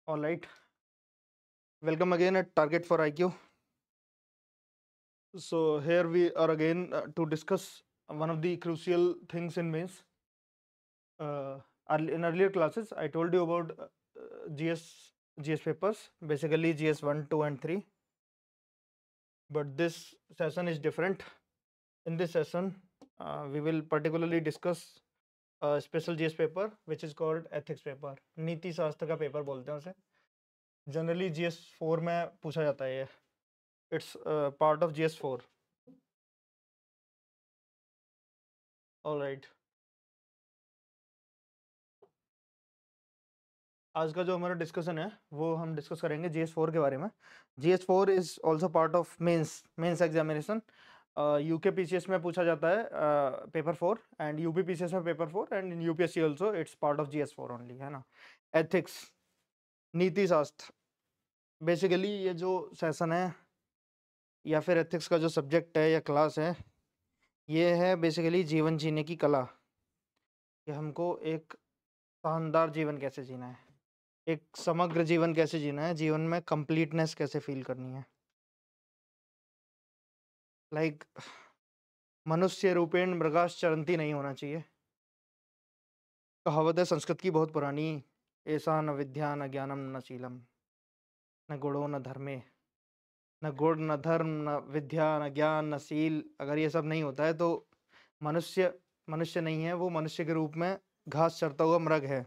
All right. Welcome again at Target for IQ. So here we are again to discuss one of the crucial things in mains. In earlier classes, I told you about GS papers, basically GS 1, 2, and 3. But this session is different. In this session, we will particularly discuss a special GS paper, which is called ethics paper. नीति शास्त्र का paper बोलते हैं उसे. Generally GS 4 में पूछा जाता है ये. It's part of GS 4. All right. आज का जो हमारा डिस्कशन है वो हम डिस्कस करेंगे GS4 के बारे में. GS4 is also part of mains examination. UK PCS में पूछा जाता है पेपर 4 एंड यूपी पीसीएस में paper 4 and in UPSC also it's part of GS4 only, है ना. एथिक्स, नीति शास्त्र, बेसिकली ये जो सेशन है या फिर एथिक्स का जो सब्जेक्ट है या क्लास है, ये है बेसिकली जीवन जीने की कला, कि हमको एक शानदार जीवन कैसे जीना है, एक समग्र जीवन कैसे जीना है, जीवन में कंप्लीटनेस कैसे फील करनी है. लाइक मनुष्य रूपेण मृगाश चरंती नहीं होना चाहिए. कहावत है संस्कृत की बहुत पुरानी, ऐसा न विद्या न ज्ञानम न शीलम न गुणो न धर्मे, न गुण न धर्म न विद्या न ज्ञान न शील. अगर ये सब नहीं होता है तो मनुष्य मनुष्य नहीं है, वो मनुष्य के रूप में घास चरता हुआ मृग है.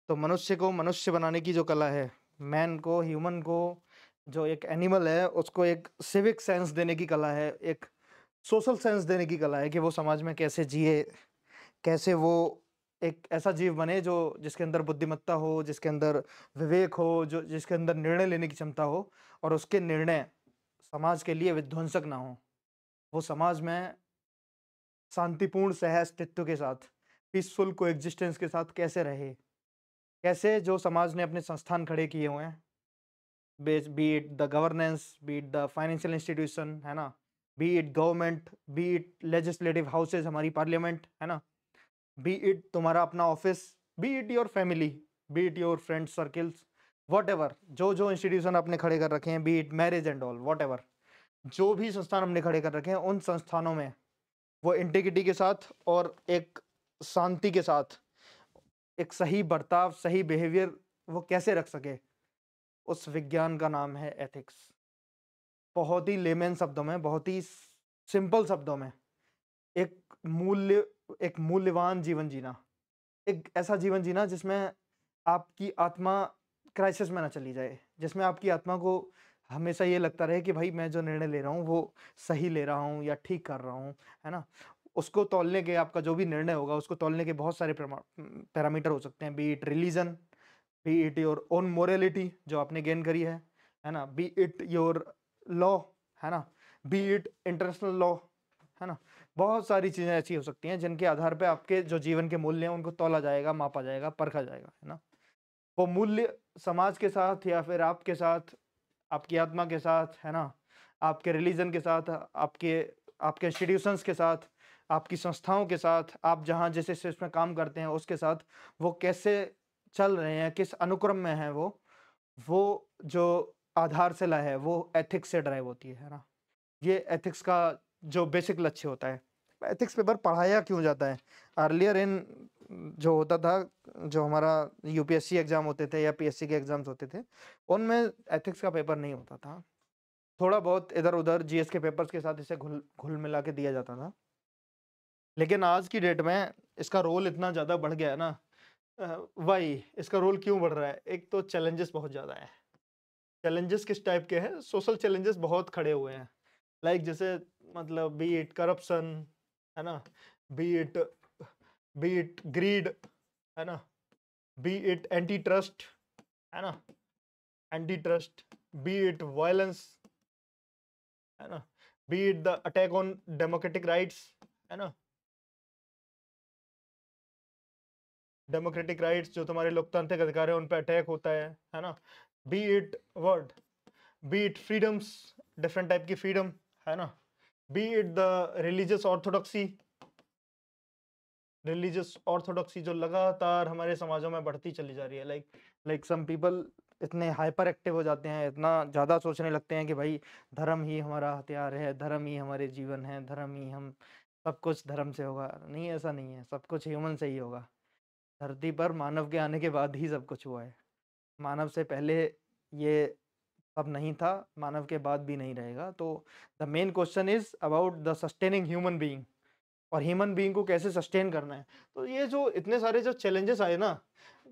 तो मनुष्य को मनुष्य बनाने की जो कला है, मैन को, ह्यूमन को, जो एक एनिमल है उसको एक सिविक सेंस देने की कला है, एक सोशल सेंस देने की कला है कि वो समाज में कैसे जिए, कैसे वो एक ऐसा जीव बने जो जिसके अंदर बुद्धिमत्ता हो, जिसके अंदर विवेक हो, जो जिसके अंदर निर्णय लेने की क्षमता हो और उसके निर्णय समाज के लिए विध्वंसक ना हो. वो समाज में शांतिपूर्ण सह अस्तित्व के साथ, पीसफुल को एग्जिस्टेंस के साथ कैसे रहे, कैसे जो समाज ने अपने संस्थान खड़े किए हुए हैं, be it the governance, B it the financial institution, है ना, be it government, B it legislative houses, हमारी पार्लियामेंट, है ना, बी इट तुम्हारा अपना office, B it your family, B it your friend circles, what ever, जो जो institution आपने खड़े कर रखे हैं, be it marriage and all, what ever, जो भी संस्थान हमने खड़े कर रखे हैं, उन संस्थानों में वो इंटीग्रिटी के साथ और एक शांति के साथ एक सही बर्ताव, सही बिहेवियर वो कैसे रख सके, उस विज्ञान का नाम है एथिक्स. बहुत ही लेमन शब्दों में, बहुत ही सिंपल शब्दों में, एक मूल्यवान जीवन जीना, एक ऐसा जीवन जीना जिसमें आपकी आत्मा क्राइसिस में ना चली जाए, जिसमें आपकी आत्मा को हमेशा ये लगता रहे कि भाई मैं जो निर्णय ले रहा हूँ वो सही ले रहा हूँ या ठीक कर रहा हूँ, है ना. उसको तौलने के, आपका जो भी निर्णय होगा उसको तौलने के बहुत सारे पैरामीटर हो सकते हैं. Be it religion, B it your own morality जो आपने गेन करी है ना, बी इट योर लॉ, है ना, बी इट इंटरनेशनल लॉ, है ना. बहुत सारी चीज़ें ऐसी हो सकती हैं जिनके आधार पे आपके जो जीवन के मूल्य हैं उनको तौला जाएगा, मापा जाएगा, परखा जाएगा, है ना. वो मूल्य समाज के साथ या फिर आपके साथ, आपकी आत्मा के साथ, है ना, आपके रिलीजन के साथ, आपके आपके इंस्टीट्यूशंस के साथ, आपकी संस्थाओं के साथ, आप जहाँ जिस स्टेज में काम करते हैं उसके साथ वो कैसे चल रहे हैं, किस अनुक्रम में है, वो जो आधारशिला है वो एथिक्स से ड्राइव होती है ना. ये एथिक्स का जो बेसिक लक्ष्य होता है. एथिक्स पेपर पढ़ाया क्यों जाता है? अर्लियर इन जो होता था, जो हमारा यूपीएससी एग्जाम होते थे या पीएससी के एग्जाम्स होते थे, उनमें एथिक्स का पेपर नहीं होता था. थोड़ा बहुत इधर उधर जीएस के पेपर्स के साथ इसे घुल मिला के दिया जाता था. लेकिन आज की डेट में इसका रोल इतना ज़्यादा बढ़ गया है ना. वाई इसका रोल क्यों बढ़ रहा है? एक तो चैलेंजेस बहुत ज़्यादा है. चैलेंजेस किस टाइप के हैं? सोशल चैलेंजेस बहुत खड़े हुए हैं. लाइक जैसे मतलब बी इट करप्शन, है ना, बी इट ग्रीड, है ना, बी इट एंटी ट्रस्ट, है ना, anti trust, B it violence, है ना, be it the attack on democratic rights, है ना, डेमोक्रेटिक राइट्स जो तुम्हारे लोकतांत्रिक अधिकार है उन पर अटैक होता है ना. Be it word, B it freedoms, different type की फ्रीडम, है ना, be it the religious orthodoxy जो लगातार हमारे समाजों में बढ़ती चली जा रही है. लाइक लाइक सम पीपल इतने हाइपर एक्टिव हो जाते हैं, इतना ज़्यादा सोचने लगते हैं कि भाई धर्म ही हमारा हथियार है, धर्म ही हमारे जीवन है, धर्म ही हम सब कुछ धर्म से होगा। नहीं, ऐसा नहीं है, सब कुछ ह्यूमन से ही होगा। धरती पर मानव के आने के बाद ही सब कुछ हुआ है। मानव से पहले ये सब नहीं था, मानव के बाद भी नहीं रहेगा। तो the main question is about the sustaining human being, और ह्यूमन बीइंग को कैसे सस्टेन करना है। तो ये जो इतने सारे जो चैलेंजेस आए ना,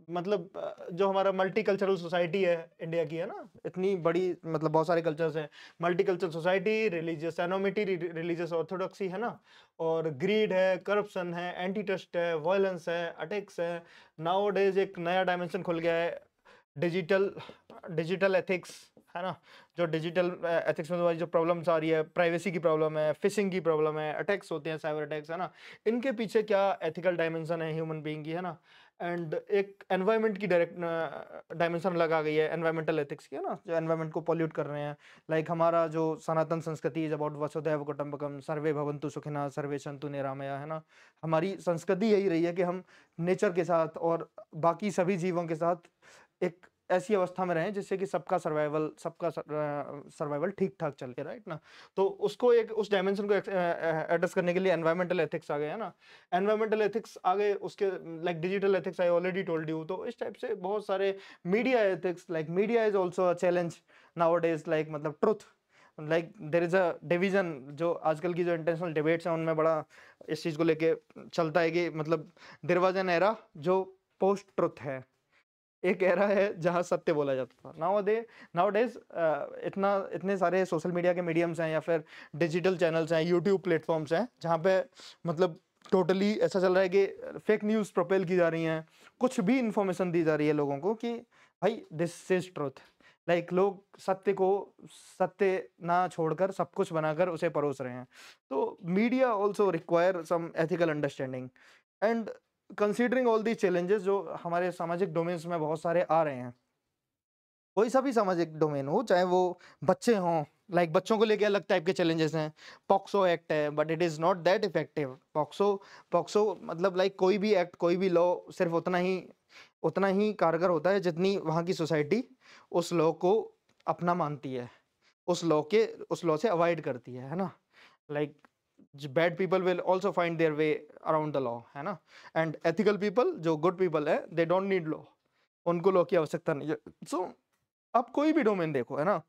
मतलब जो हमारा मल्टीकल्चरल सोसाइटी है इंडिया की, है ना, इतनी बड़ी, मतलब बहुत सारे कल्चर्स हैं, multicultural society, religious anonymity, religious orthodoxy, है ना, और ग्रीड है, करप्शन है, एंटी ट्रस्ट है, वायलेंस है, अटैक्स है। नाउ डेज एक नया डायमेंशन खुल गया है, डिजिटल डिजिटल एथिक्स, है ना, जो डिजिटल एथिक्स में तुम्हारी जो प्रॉब्लम्स आ रही है, प्राइवेसी की प्रॉब्लम है, फिशिंग की प्रॉब्लम है, अटैक्स होते हैं, साइबर अटैक्स, है ना, इनके पीछे क्या एथिकल डायमेंशन है ह्यूमन बीइंग की, है ना। एंड एक एनवायरनमेंट की डायरेक्ट डायमेंशन लगा गई है, एनवायरमेंटल एथिक्स की, है ना, जो एनवायरनमेंट को पॉल्यूट कर रहे हैं। लाइक हमारा जो सनातन संस्कृति इज अबाउट वसुधैव कुटुंबकम, सर्वे भवन्तु सुखिनः, सर्वे सन्तु निरामया, है ना। हमारी संस्कृति यही रही है कि हम नेचर के साथ और बाकी सभी जीवों के साथ एक ऐसी अवस्था में रहें जिससे कि सबका सर्वाइवल ठीक ठाक चले, राइट ना। तो उसको एक उस डायमेंशन को एड्रेस करने के लिए एनवायरमेंटल एथिक्स आ गए, है ना। एनवायरमेंटल एथिक्स आ गए, उसके like digital ethics I already told you. तो इस टाइप से बहुत सारे media ethics, like media is also a challenge nowadays, like मतलब truth, like there is a division. जो आजकल की जो इंटरनेशनल डिबेट्स हैं उनमें बड़ा इस चीज़ को लेके चलता है कि मतलब देयर वाज एन एरा जो पोस्ट ट्रुथ है, एक एरा है जहाँ सत्य बोला जाता था। नाउ डेज इतने सारे सोशल मीडिया के मीडियम्स हैं या फिर डिजिटल चैनल्स हैं, यूट्यूब प्लेटफॉर्म्स हैं, जहाँ पे मतलब टोटली ऐसा चल रहा है कि फेक न्यूज़ प्रोपेल की जा रही हैं, कुछ भी इंफॉर्मेशन दी जा रही है लोगों को कि भाई दिस इज ट्रुथ। लाइक लोग सत्य को सत्य ना छोड़कर सब कुछ बनाकर उसे परोस रहे हैं। तो media also require some ethical understanding. And considering all the challenges जो हमारे सामाजिक डोमेन्स में बहुत सारे आ रहे हैं, कोई सा भी सामाजिक डोमेन हो, चाहे वो बच्चे हों, लाइक बच्चों को लेके अलग टाइप के चैलेंजेस हैं। पॉक्सो एक्ट है but it is not that effective. POCSO POCSO मतलब लाइक कोई भी एक्ट, कोई भी लॉ सिर्फ उतना ही कारगर होता है जितनी वहाँ की सोसाइटी उस लॉ को अपना मानती है, उस लॉ से अवॉइड करती है ना। Like bad people will also find their way around the law, है ना। एंड एथिकल पीपल, जो गुड पीपल है, दे डोंट नीड लॉ, उनको लॉ की आवश्यकता नहीं है। सो आप कोई भी डोमेन देखो, है ना,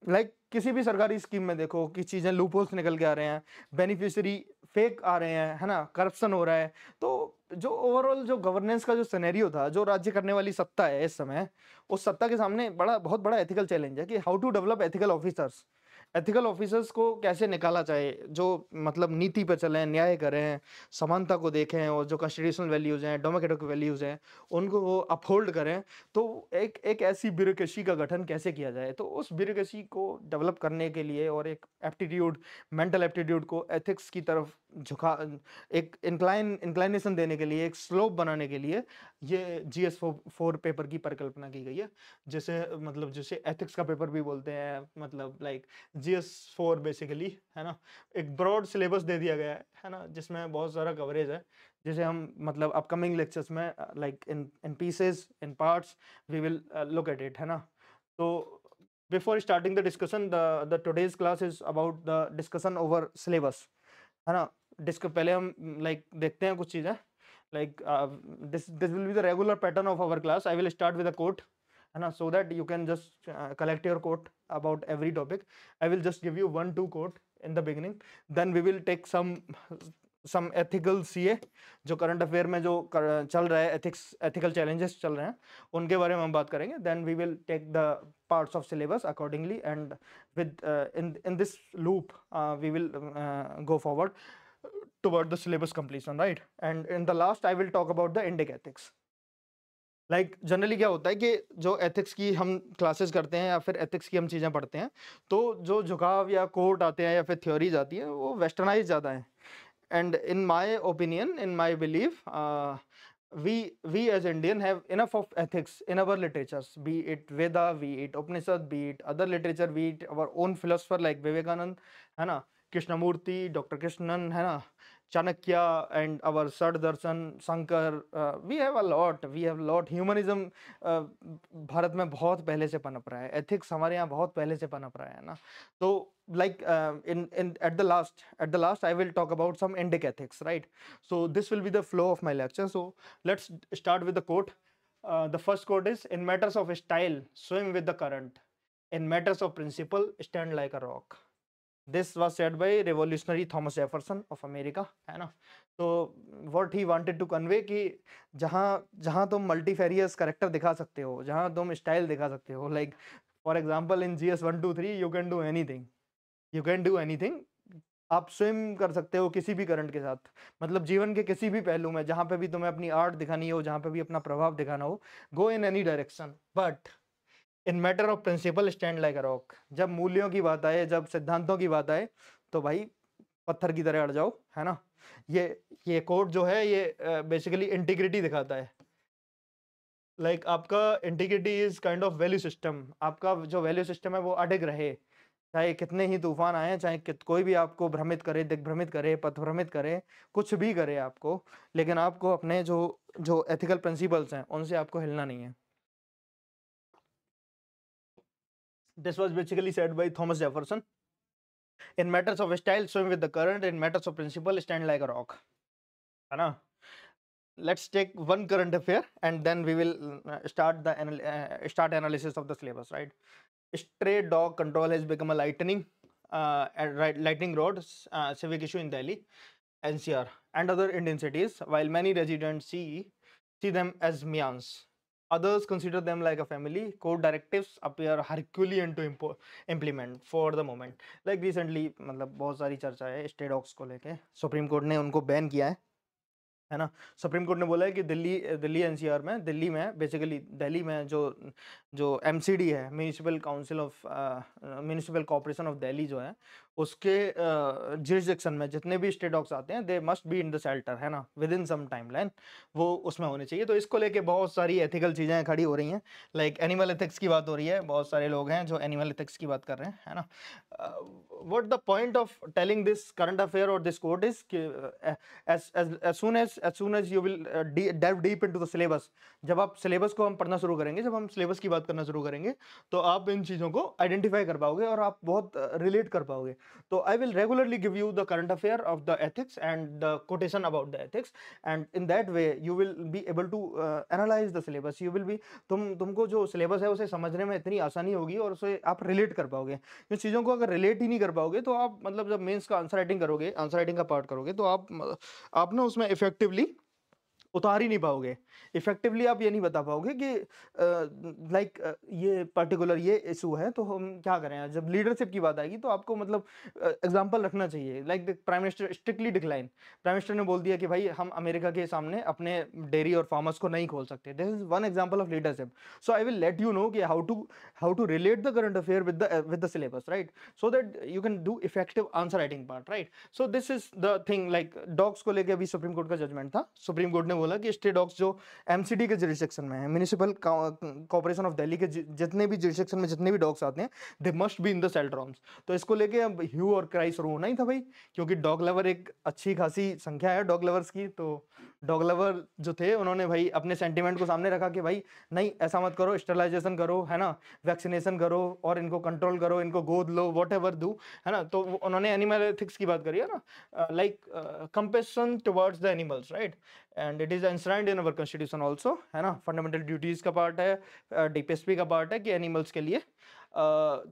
लाइक किसी भी सरकारी स्कीम में देखो कि चीज़ें लूपहोल्स निकल के आ रहे हैं, बेनिफिशियरी फेक आ रहे हैं, है ना, करप्शन हो रहा है। तो जो ओवरऑल जो गवर्नेंस का जो सिनेरियो था, जो राज्य करने वाली सत्ता है इस समय, उस सत्ता के सामने बहुत बड़ा एथिकल चैलेंज है कि how to develop ethical officers. Ethical officers को कैसे निकाला जाए जो मतलब नीति पर चलें, न्याय करें, समानता को देखें, और जो कॉन्स्टिट्यूशनल वैल्यूज़ हैं, डेमोक्रेटिक वैल्यूज़ हैं, उनको वो अपहोल्ड करें। तो एक एक ऐसी ब्यूरोक्रेसी का गठन कैसे किया जाए, तो उस ब्यूरोक्रेसी को डेवलप करने के लिए और एक एप्टीट्यूड, मेंटल एप्टीट्यूड को एथिक्स की तरफ झुका, एक इंक्लाइनेशन देने के लिए, एक स्लोप बनाने के लिए ये GS4 पेपर की परिकल्पना की गई है। जैसे एथिक्स का पेपर भी बोलते हैं, मतलब लाइक GS4 बेसिकली, है ना, एक ब्रॉड सिलेबस दे दिया गया है ना, जिसमें बहुत सारा कवरेज है, जिसे हम मतलब अपकमिंग लेक्चर्स में like in pieces, in parts, we will look at it, है ना। तो before starting the discussion, the today's class is about the discussion over syllabus, है ना। पहले हम लाइक देखते हैं कुछ चीज़ें, like this will be the regular pattern of our class. I will start with a quote, है ना, so that you can just collect your quote about every topic. I will just give you 1-2 quote in the beginning, then we will take some ethical CA, जो current affair में जो चल रहा है, ethical challenges चल रहे हैं, उनके बारे में हम बात करेंगे। then we will take the parts of syllabus accordingly, and with in this loop we will go forward toward the syllabus completion, right? And in the last I will talk about the Indic ethics. Like generally क्या होता है कि जो ethics की हम classes करते हैं या फिर एथिक्स की हम चीज़ें पढ़ते हैं, तो जो झुकाव या कोट आते हैं या फिर थ्योरीज आती हैं, वो वेस्टर्नाइज ज़्यादा है। And in my opinion, in my believe, we as Indian have enough of ethics in our literatures, be it Veda, be it Upanishad, be it other literature, be it our own philosopher like Vivekanand, है ना, Krishnamurthy, doctor Krishnan, है ना, Chanakya and our षडदर्शन Shankar, we have a lot, we have lot. Humanism Bharat में बहुत पहले से पनप रहा है, एथिक्स हमारे यहाँ बहुत पहले से पनप रहा है ना। तो like in at the last I will talk about some Indic ethics, right? So this will be the flow of my lecture. So let's start with the quote. The first quote is, in matters of style swim with the current, in matters of principle stand like a rock. This was said by revolutionary Thomas Jefferson of America, है ना। तो what he wanted to convey कि जहाँ जहाँ तुम multifarious character दिखा सकते हो, जहाँ तुम स्टाइल दिखा सकते हो, like for example in GS 123 you can do anything, you can do anything। आप स्विम कर सकते हो किसी भी करंट के साथ, मतलब जीवन के किसी भी पहलू में, जहां पे भी तुम्हें अपनी आर्ट दिखानी हो, जहां पे भी अपना प्रभाव दिखाना हो, go in any direction, but in matter of principle stand like a rock. जब मूल्यों की बात आए, जब सिद्धांतों की बात आए, तो भाई पत्थर की तरह अड़ जाओ, है ना। ये कोट जो है ये बेसिकली इंटीग्रिटी दिखाता है। लाइक आपका integrity is kind of value system, आपका जो वैल्यू सिस्टम है वो अडिग रहे, चाहे कितने ही तूफान आए, चाहे कोई भी आपको भ्रमित करे, दिग्भ्रमित करे, पथभ्रमित करे, कुछ भी करे आपको, लेकिन आपको अपने जो जो एथिकल प्रिंसिपल्स हैं उनसे आपको हिलना नहीं है। This was basically said by Thomas Jefferson. In matters of style swim with the current, in matters of principle stand like a rock, है ना। Let's take one current affair and then we will start the analysis of the syllabus, right? Stray dog control has become a lightning rod civic issue in Delhi, NCR, and other Indian cities. While many residents see them as mians, others consider them like a family. Court directives appear Herculean to implement for the moment. Like recently, मतलब बहुत सारी चर्चा है stay dogs को लेके, supreme court ने उनको ban किया है ना। सुप्रीम कोर्ट ने बोला है कि दिल्ली एनसीआर में, दिल्ली में बेसिकली दिल्ली में जो एमसीडी है, municipal council of municipal corporation of Delhi जो है, उसके जुरिसडिक्शन में जितने भी स्टे डॉग्स आते हैं, they must be in the shelter, है ना, within some timeline, वो उसमें होने चाहिए। तो इसको लेके बहुत सारी एथिकल चीज़ें खड़ी हो रही हैं, लाइक एनिमल एथिक्स की बात हो रही है, बहुत सारे लोग हैं जो एनिमल एथिक्स की बात कर रहे हैं, है ना। What the point of telling this current affair और this quote is as soon as you will delve deep into the syllabus, जब आप सिलेबस को हम पढ़ना शुरू करेंगे, जब हम सिलेबस की बात करना शुरू करेंगे, तो आप इन चीज़ों को आइडेंटिफाई कर पाओगे और आप बहुत रिलेट कर पाओगे। तो I will regularly give you the current affair of the ethics and the quotation about the ethics, and in that way you will be able to analyse the syllabus. You will be तुमको जो syllabus है उसे समझने में इतनी आसानी होगी और उसे आप रिलेट कर पाओगे। इन चीज़ों को अगर रिलेट ही नहीं कर पाओगे तो आप मतलब जब मेंस का आंसर राइटिंग करोगे, आंसर राइटिंग का पार्ट करोगे, तो आप ना उसमें इफेक्टिवली उतार ही नहीं पाओगे। इफेक्टिवली आप ये नहीं बता पाओगे कि लाइक ये पर्टिकुलर ये इशू है तो हम क्या करें। जब लीडरशिप की बात आएगी तो आपको मतलब एग्जांपल रखना चाहिए। Like prime minister strictly decline, prime minister ने बोल दिया कि भाई हम अमेरिका के सामने अपने डेयरी और फार्मर्स को नहीं खोल सकते। This is one example of leadership. So I will let you know कि how to relate the current affair with the syllabus, right, so that you can do effective answer writing part, right. So this is the thing. Like dogs को लेकर अभी supreme court का judgment था। Supreme court ने बोला कि stray dogs जो MCD के जुरिसडिक्शन में है, म्युनिसिपल कॉर्पोरेशन ऑफ दिल्ली के जितने भी जुरिसडिक्शन में जितने भी डॉग्स आते हैं, they must be in the shelter homes. तो इसको लेके अब ह्यू और क्राई शुरू होना ही था भाई, क्योंकि डॉग लवर एक अच्छी खासी संख्या है डॉग लवर्स की। तो डॉग लवर जो थे उन्होंने भाई अपने सेंटिमेंट को सामने रखा कि भाई नहीं ऐसा मत करो, स्टरलाइजेशन करो, है ना, वैक्सीनेशन करो और इनको कंट्रोल करो, इनको गोद लो, वॉट एवर डू, है ना। तो उन्होंने एनिमल एथिक्स की बात करी है ना, like compassion towards the animals, right, and it is enshrined in our constitution also, है ना। फंडामेंटल ड्यूटीज का पार्ट है, डीपीएसपी का पार्ट है कि एनिमल्स के लिए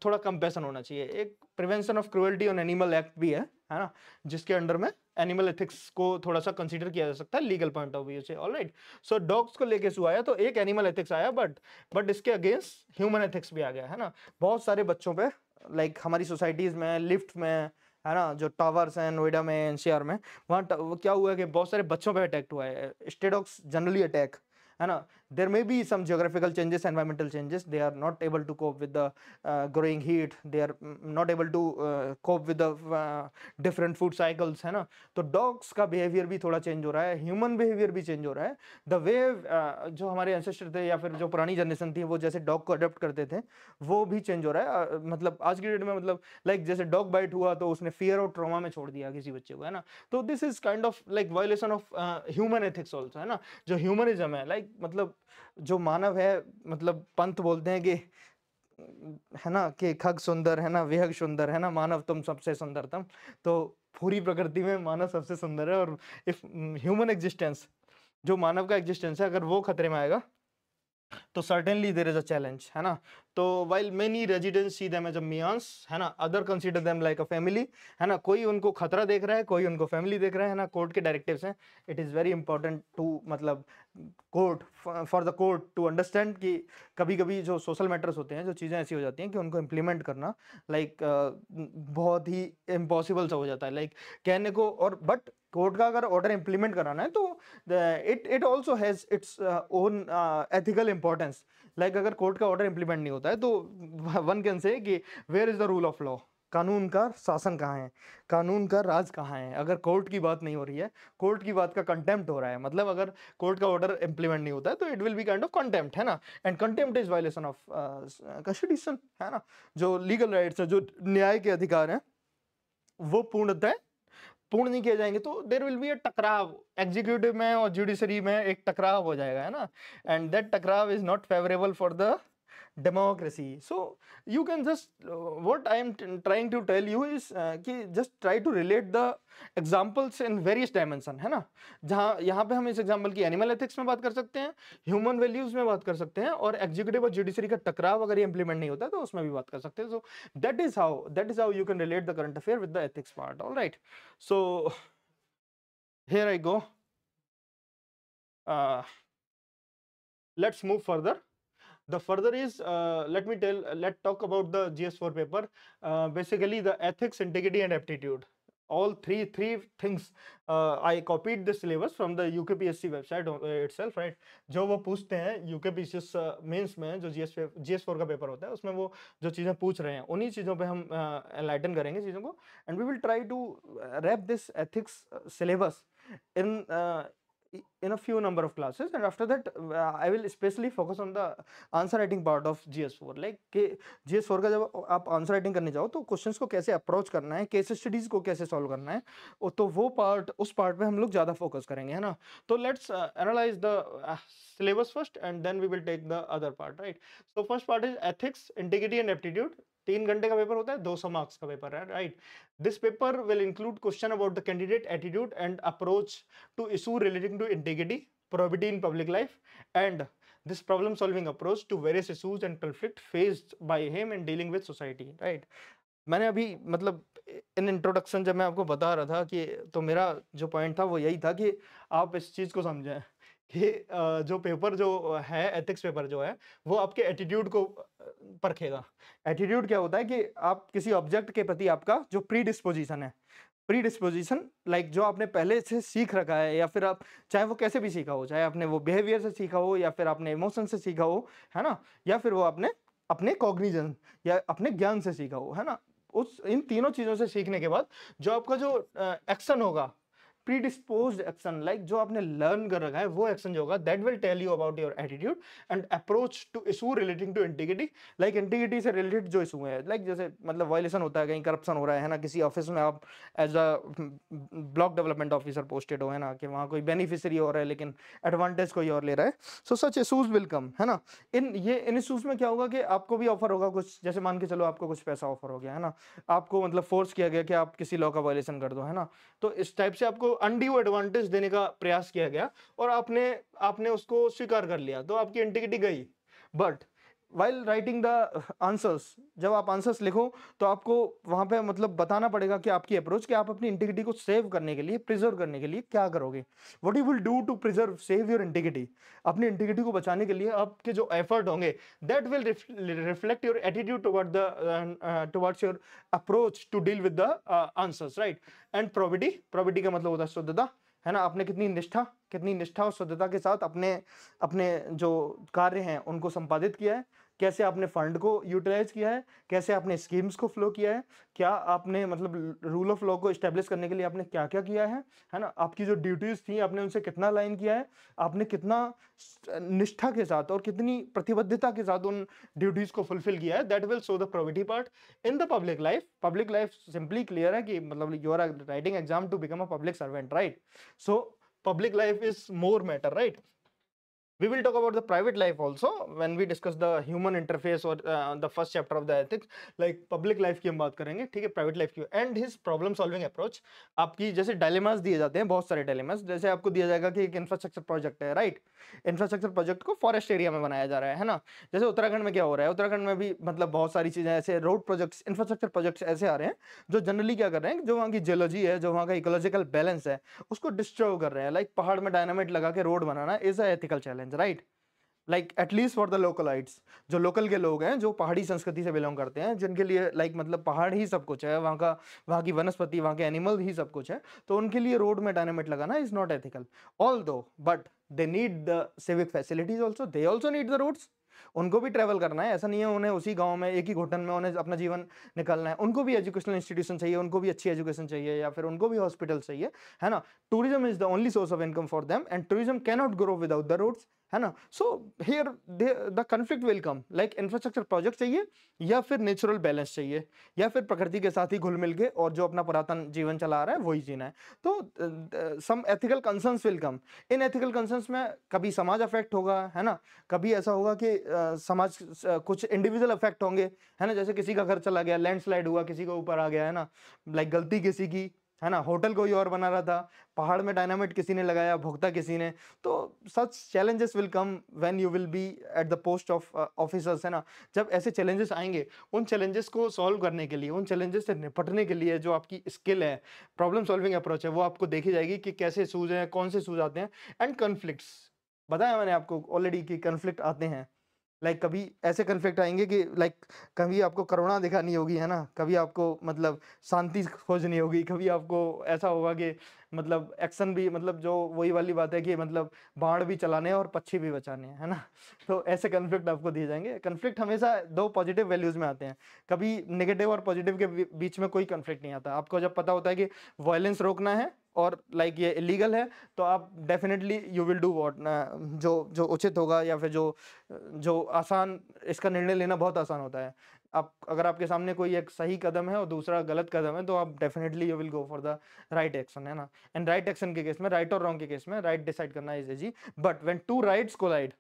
थोड़ा कंपेशन होना चाहिए। एक prevention of cruelty on animal act भी है ना, जिसके अंडर में एनिमल एथिक्स को थोड़ा सा कंसीडर किया जा सकता है लीगल पॉइंट ऑफ व्यू से। ऑलराइट, सो डॉग्स को लेके इशू आया तो एक एनिमल एथिक्स आया, बट इसके अगेंस्ट ह्यूमन एथिक्स भी आ गया, है ना। बहुत सारे बच्चों पे, लाइक हमारी सोसाइटीज में, लिफ्ट में, है ना, जो टावर्स हैं नोएडा में, एनसीआर में, वहाँ क्या हुआ कि बहुत सारे बच्चों पे अटैक हुआ है। स्टे डॉग्स जनरली अटैक, है ना, there may be some geographical changes, environmental changes. They are not able to cope with the growing heat. They are not able to cope with the different food cycles, है ना. तो dogs का behavior भी थोड़ा change हो रहा है, human behavior भी change हो रहा है. The way जो हमारे ancestor थे या फिर जो पुरानी generation थी वो जैसे dog को adopt करते थे वो भी change हो रहा है. मतलब आज की डेट में मतलब like जैसे dog bite हुआ तो उसने fear और trauma में छोड़ दिया किसी बच्चे को, है ना. तो this is kind of like violation of human ethics also, है ना. जो ह्यूमनिज्म है, लाइक मतलब जो मानव है, मतलब पंत बोलते हैं कि है ना कि खग सुंदर है ना, विहग सुंदर है ना, मानव तुम सबसे सुंदरतम. तो पूरी प्रकृति में मानव सबसे सुंदर है. और इफ ह्यूमन एग्जिस्टेंस, जो मानव का एग्जिस्टेंस है, अगर वो खतरे में आएगा तो certainly there is a challenge, है ना. तो while many residents see them as a means, है ना, other consider them like a family, है ना. कोई उनको खतरा देख रहा है, कोई उनको फैमिली देख रहा है ना. कोर्ट के डायरेक्टिव्स हैं. It is very important to मतलब court for the court to understand कि कभी कभी जो सोशल मैटर्स होते हैं, जो चीज़ें ऐसी हो जाती हैं कि उनको इम्प्लीमेंट करना लाइक बहुत ही इम्पॉसिबल सा हो जाता है. लाइक कहने को, और बट कोर्ट का अगर ऑर्डर इम्प्लीमेंट कराना है तो it also has its own ethical importance. Like अगर कोर्ट का ऑर्डर इम्प्लीमेंट नहीं होता है तो वन कैन से कि where is the rule of law. कानून का शासन कहाँ है, कानून का राज कहाँ है. अगर कोर्ट की बात नहीं हो रही है, कोर्ट की बात का कंटेम्प्ट हो रहा है, मतलब अगर कोर्ट का ऑर्डर इम्प्लीमेंट नहीं होता है तो it will be kind of contempt, है ना. And contempt is violation of constitution, है ना. जो लीगल राइट्स है, जो न्याय के अधिकार हैं, वो पूर्ण नहीं किए जाएंगे तो देयर विल बी अ टकराव. एग्जीक्यूटिव में और जुडिशरी में एक टकराव हो जाएगा, है ना. एंड दैट टकराव is not favourable for the democracy. So you can just what I am trying to tell you is कि just try to relate the examples in various dimension, है ना. जहाँ यहाँ पे हम इस एग्जाम्पल की एनिमल एथिक्स में बात कर सकते हैं, ह्यूमन वैल्यूज में बात कर सकते हैं, और एग्जीक्यूटिव और जुडिशरी का टकराव अगर ये इंप्लीमेंट नहीं होता तो उसमें भी बात कर सकते हैं. So that is how you can relate the current affair with the ethics part. All right, so here I go. Let's move further. The further is let's talk about the GS4 paper. Basically the ethics, integrity and aptitude. All three things. I copied the syllabus from the UKPSC website itself, right. जो वो पूछते हैं UKPSC mains में, जो GS4 का paper होता है, उसमें वो जो चीज़ें पूछ रहे हैं उन्हीं चीज़ों पे हम एनलाइटन करेंगे चीज़ों को. And we will try to wrap this ethics syllabus in a few number of classes, and after that I will especially focus on the answer writing part of GS4. like कि GS4 का जब आप answer writing करने जाओ तो questions को कैसे approach करना है, केस स्टडीज को कैसे सॉल्व करना है, तो वो पार्ट, उस पार्ट पे हम लोग ज़्यादा फोकस करेंगे, है ना. तो let's analyse the syllabus first and then we will take the other part, right. So first part is ethics, integrity and aptitude. 3 घंटे का पेपर होता है, 200 मार्क्स का पेपर है, right. This paper will include question about the candidate attitude and approach to issue relating to integrity, probity in public life, and this problem solving approach to various issues and conflict faced by him in dealing with society, right. मैंने अभी मतलब in introduction जब मैं आपको बता रहा था कि तो मेरा जो पॉइंट था वो यही था कि आप इस चीज़ को समझें कि जो पेपर जो है, एथिक्स पेपर जो है, वो आपके एटीट्यूड को परखेगा. एटीट्यूड क्या होता है कि आप किसी ऑब्जेक्ट के प्रति आपका जो प्री डिस्पोजिशन है, प्री डिस्पोजिशन लाइक जो आपने पहले से सीख रखा है, या फिर आप चाहे वो कैसे भी सीखा हो, चाहे आपने वो बिहेवियर से सीखा हो या फिर आपने इमोशन से सीखा हो, है ना, या फिर वो आपने अपने कॉग्निजन या अपने ज्ञान से सीखा हो, है ना. उस इन तीनों चीज़ों से सीखने के बाद जो आपका जो एक्शन होगा, प्रीडिस्पोज्ड एक्शन, लाइक जो आपने लर्न कर रखा है वो एक्शन जो होगा, that will tell you about your attitude and approach to issue relating to integrity. Like integrity से रिलेटेड जो इशू है, लाइक जैसे मतलब वायलेशन होता है, कहीं करप्शन हो रहा है ना, किसी ऑफिस में आप as a block development officer posted हो, है ना, कि वहाँ कोई बेनिफिशियरी हो रहा है लेकिन एडवांटेज कोई और ले रहा है. सो सच इशूज विल कम, है ना. इन इशूज में क्या होगा कि आपको भी ऑफर होगा कुछ, जैसे मान के चलो आपको कुछ पैसा ऑफर हो गया, है ना, आपको मतलब फोर्स किया गया कि आप किसी लॉ का वायलेशन कर दो, है ना. तो इस टाइप से आपको अनड्यू एडवांटेज देने का प्रयास किया गया और आपने उसको स्वीकार कर लिया, तो आपकी इंटीग्रिटी गई. But while writing the answers, जब आप आंसर्स लिखो तो आपको वहां पे मतलब बताना पड़ेगा कि आपकी अप्रोच, कि आप अपनी इंटीग्रिटी को सेव करने के लिए, प्रिजर्व करने के लिए क्या करोगे. What you will do to preserve, save your integrity. अपनी इंटीग्रिटी को बचाने के लिए आपके जो एफर्ट होंगे, that will reflect your attitude towards your approach to deal with the answers, right. And probity का मतलब होता है शुद्धता, है ना. आपने कितनी निष्ठा कितनी निष्ठा और शुद्धता के साथ अपने अपने जो कार्य हैं उनको संपादित किया है, कैसे आपने फंड को यूटिलाइज किया है, कैसे आपने स्कीम्स को फ्लो किया है, क्या आपने मतलब रूल ऑफ लॉ को एस्टेब्लिश करने के लिए आपने क्या-क्या किया है ना? आपकी जो ड्यूटीज़ थी आपने उनसे कितना अलाइन किया है, आपने कितना निष्ठा के साथ और कितनी प्रतिबद्धता के साथ उन ड्यूटीज़ को फुलफिल किया है, that will show the probability part in the public life. Public life simply clear है कि मतलब you are writing exam to become a public servant, right? So public life is more matter, right? We will talk about the private life also when we discuss the human interface or the first chapter of the ethics, like public life की हम बात करेंगे, ठीक है, private life की। and his problem solving approach, आपकी जैसे dilemmas दिए जाते हैं, बहुत सारे dilemmas, जैसे आपको दिया जाएगा कि एक infrastructure project है, right? infrastructure project को forest area में बनाया जा रहा है ना? जैसे उत्तराखंड में क्या हो रहा है, उत्तराखंड में भी मतलब बहुत सारी चीजें ऐसे रोड प्रोजेक्ट्स, इंफ्रास्ट्रक्चर प्रोजेक्ट्स ऐसे आ रहे हैं जो जनरली क्या कर रहे हैं, जो वहाँ की जियोलॉजी है, जो वहाँ का इकोलॉजिकल बैलेंस है, उसको डिस्ट्रॉय कर रहे हैं। लाइक पहाड़ में डायनामाइट लगा के road banana is a ethical challenge, right? Like at least for the localites, जो लोकल के लोग हैं, जो पहाड़ी संस्कृति से बिलोंग करते हैं, जिनके लिए लाइक मतलब पहाड़ ही सब कुछ है, वहाँ की वनस्पति, वहाँ के एनिमल ही सब कुछ है, तो उनके लिए रोड में डायनामाइट लगाना is not ethical. Although but they need the civic facilities also, they also need the roads. उनको भी ट्रैवल करना है, ऐसा नहीं है उन्हें उसी गांव में एक ही घुटन में उन्हें अपना जीवन निकालना है। उनको भी एजुकेशनल इंस्टीट्यूशन चाहिए, उनको भी अच्छी एजुकेशन चाहिए, या फिर उनको भी हॉस्पिटल चाहिए, है ना? Tourism is the only source of income for them and tourism can not grow without the roads, है ना? So here the conflict will come, like infrastructure project चाहिए या फिर नेचुरल बैलेंस चाहिए, या फिर प्रकृति के साथ ही घुल मिल के और जो अपना पुरातन जीवन चला रहा है वही जीना है। तो some ethical concerns will come. इन एथिकल कंसर्न्स में कभी समाज अफेक्ट होगा, है ना? कभी ऐसा होगा कि समाज कुछ इंडिविजुअल अफेक्ट होंगे, है ना? जैसे किसी का घर चला गया, लैंडस्लाइड हुआ, किसी के ऊपर आ गया, है ना? लाइक गलती किसी की, है ना? होटल कोई और बना रहा था, पहाड़ में डायनामाइट किसी ने लगाया, भुगता किसी ने। तो such challenges will come when you will be at the post of officers, है ना? जब ऐसे चैलेंजेस आएंगे, उन चैलेंजेस को सॉल्व करने के लिए, उन चैलेंजेस से निपटने के लिए जो आपकी स्किल है, प्रॉब्लम सॉल्विंग अप्रोच है, वो आपको देखी जाएगी कि कैसे सूझ हैं, कौन से सूझ आते हैं। एंड कन्फ्लिक्ट्स, बताया मैंने आपको ऑलरेडी कि कन्फ्लिक्ट आते हैं। लाइक कभी ऐसे कन्फ्लिक्ट आएंगे कि लाइक कभी आपको करुणा दिखानी होगी, है ना? कभी आपको मतलब शांति खोजनी होगी, कभी आपको ऐसा होगा कि मतलब एक्शन भी, मतलब जो वही वाली बात है कि मतलब बाण भी चलाने हैं और पक्षी भी बचाने हैं, है ना? तो ऐसे कन्फ्लिक्ट आपको दिए जाएंगे। कन्फ्लिक्ट हमेशा दो पॉजिटिव वैल्यूज में आते हैं, कभी नेगेटिव और पॉजिटिव के बीच में कोई कन्फ्लिक्ट नहीं आता। आपको जब पता होता है कि वायलेंस रोकना है और लाइक ये इलीगल है, तो आप definitely you will do what, जो जो उचित होगा, या फिर जो जो आसान, इसका निर्णय लेना बहुत आसान होता है। आप अगर आपके सामने कोई एक सही कदम है और दूसरा गलत कदम है, तो आप definitely you will go for the right action, है ना? एंड राइट एक्शन के केस में, राइट और रॉन्ग के केस में राइट डिसाइड करना is easy. But when two rights collide,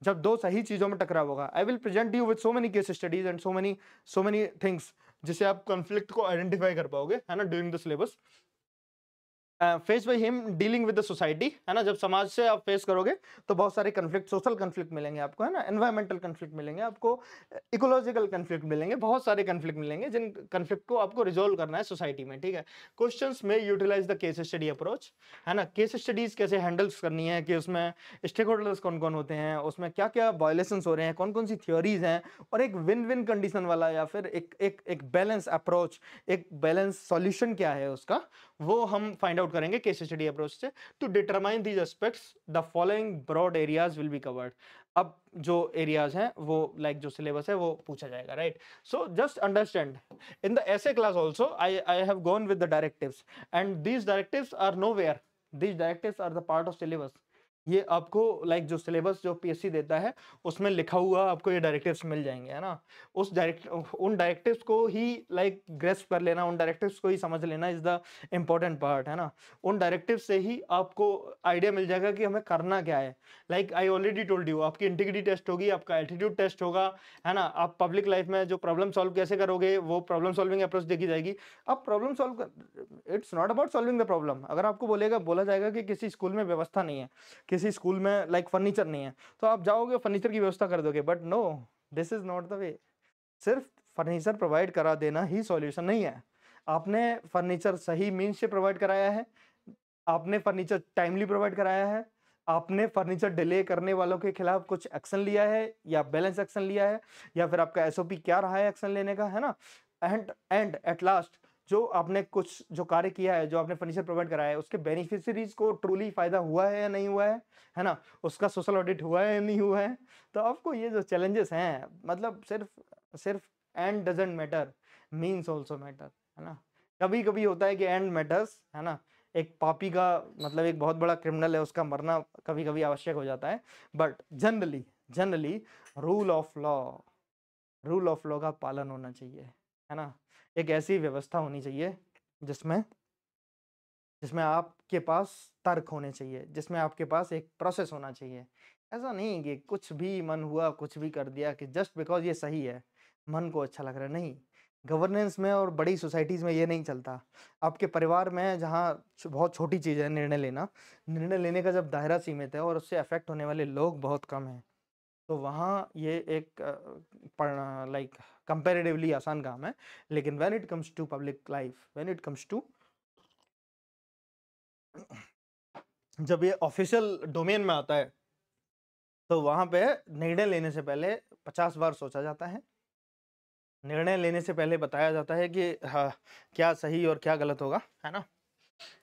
जब दो सही चीजों में टकराव होगा, I will present you with so many case studies and so many things, जिससे आप कॉन्फ्लिक्ट को आइडेंटिफाई कर पाओगे, है ना, during the syllabus. Face by him dealing with the society, है ना? जब समाज से आप फेस करोगे तो बहुत सारे कन्फ्लिक्ट, सोशल कन्फ्लिक्ट मिलेंगे आपको, है ना? एनवायरमेंटल कन्फ्लिक्ट मिलेंगे आपको, इकोलॉजिकल कन्फ्लिक्ट मिलेंगे, बहुत सारे कन्फ्लिक्ट मिलेंगे, जिन कन्फ्लिक्ट को आपको रिजोल्व करना है सोसाइटी में, ठीक है? क्वेश्चंस में utilise the case study approach, है ना? केस स्टडीज कैसे हैंडल्स करनी है, कि उसमें स्टेक होल्डर्स कौन कौन होते हैं, उसमें क्या क्या वायलेशंस हो रहे हैं, कौन कौन सी थ्योरीज हैं, और एक विन विन कंडीशन वाला या फिर एक बैलेंस अप्रोच, एक बैलेंस सॉल्यूशन क्या है उसका, वो हम फाइंड आउट करेंगे केस स्टडी अप्रोच से। To determine these aspects the following broad areas will be covered. अब जो एरियाज हैं वो लाइक जो सिलेबस है वो पूछा जाएगा, right? So just understand, in the essay class also I have gone with the directives, and these directives are nowhere, these directives are the part of syllabus. ये आपको लाइक जो सिलेबस जो PSC देता है उसमें लिखा हुआ आपको ये डायरेक्टिव्स मिल जाएंगे, है ना? उन डायरेक्टिव्स को ही लाइक ग्रेस्प कर लेना, उन डायरेक्टिव्स को ही समझ लेना इज द इम्पोर्टेंट पार्ट, है ना? उन डायरेक्टिव्स से ही आपको आइडिया मिल जाएगा कि हमें करना क्या है। Like I already told you, आपकी इंटीग्रिटी टेस्ट होगी, आपका एल्टीट्यूड टेस्ट होगा, है ना? आप पब्लिक लाइफ में जो प्रॉब्लम सॉल्व कैसे करोगे, वो प्रॉब्लम सॉल्विंग अप्रोच देखी जाएगी। अब प्रॉब्लम सॉल्व कर, it's not about solving the problem. अगर आपको बोला जाएगा कि किसी स्कूल में व्यवस्था नहीं है, किसी स्कूल में लाइक फर्नीचर नहीं है, तो आप जाओगे फर्नीचर की व्यवस्था कर दोगे, but no, this is not the way. सिर्फ फर्नीचर प्रोवाइड करा देना ही सॉल्यूशन नहीं है। आपने फर्नीचर सही मीन्स से प्रोवाइड कराया है, आपने फर्नीचर टाइमली प्रोवाइड कराया है, आपने फर्नीचर डिले करने वालों के खिलाफ कुछ एक्शन लिया है या बैलेंस एक्शन लिया है, या फिर आपका एसओपी क्या रहा है एक्शन लेने का, है ना? एंड एट लास्ट जो आपने कुछ जो कार्य किया है, जो आपने फर्नीचर प्रोवाइड कराया है, उसके बेनिफिशियरीज को ट्रूली फायदा हुआ है या नहीं हुआ है ना? उसका सोशल ऑडिट हुआ है या नहीं हुआ है? तो आपको ये जो चैलेंजेस हैं, मतलब सिर्फ सिर्फ and doesn't matter, means also matter, है ना? कभी कभी होता है कि एंड मैटर्स, है ना? एक पापी का मतलब एक बहुत बड़ा क्रिमिनल है, उसका मरना कभी कभी आवश्यक हो जाता है, but generally generally rule of law, rule of law का पालन होना चाहिए, है ना? एक ऐसी व्यवस्था होनी चाहिए जिसमें जिसमें आपके पास तर्क होने चाहिए, जिसमें आपके पास एक प्रोसेस होना चाहिए। ऐसा नहीं कि कुछ भी मन हुआ, कुछ भी कर दिया कि जस्ट बिकॉज़ ये सही है, मन को अच्छा लग रहा है, नहीं। गवर्नेंस में और बड़ी सोसाइटीज़ में ये नहीं चलता। आपके परिवार में जहाँ बहुत छोटी चीज़ है निर्णय लेना, निर्णय लेने का जब दायरा सीमित है और उससे अफ़ेक्ट होने वाले लोग बहुत कम हैं, तो वहाँ ये एक लाइक कंपैरेटिवली आसान काम है। लेकिन when it comes to public life, when it comes to जब ये ऑफिशियल डोमेन में आता है, तो वहाँ पे निर्णय लेने से पहले 50 बार सोचा जाता है। निर्णय लेने से पहले बताया जाता है कि हाँ, क्या सही और क्या गलत होगा, है ना?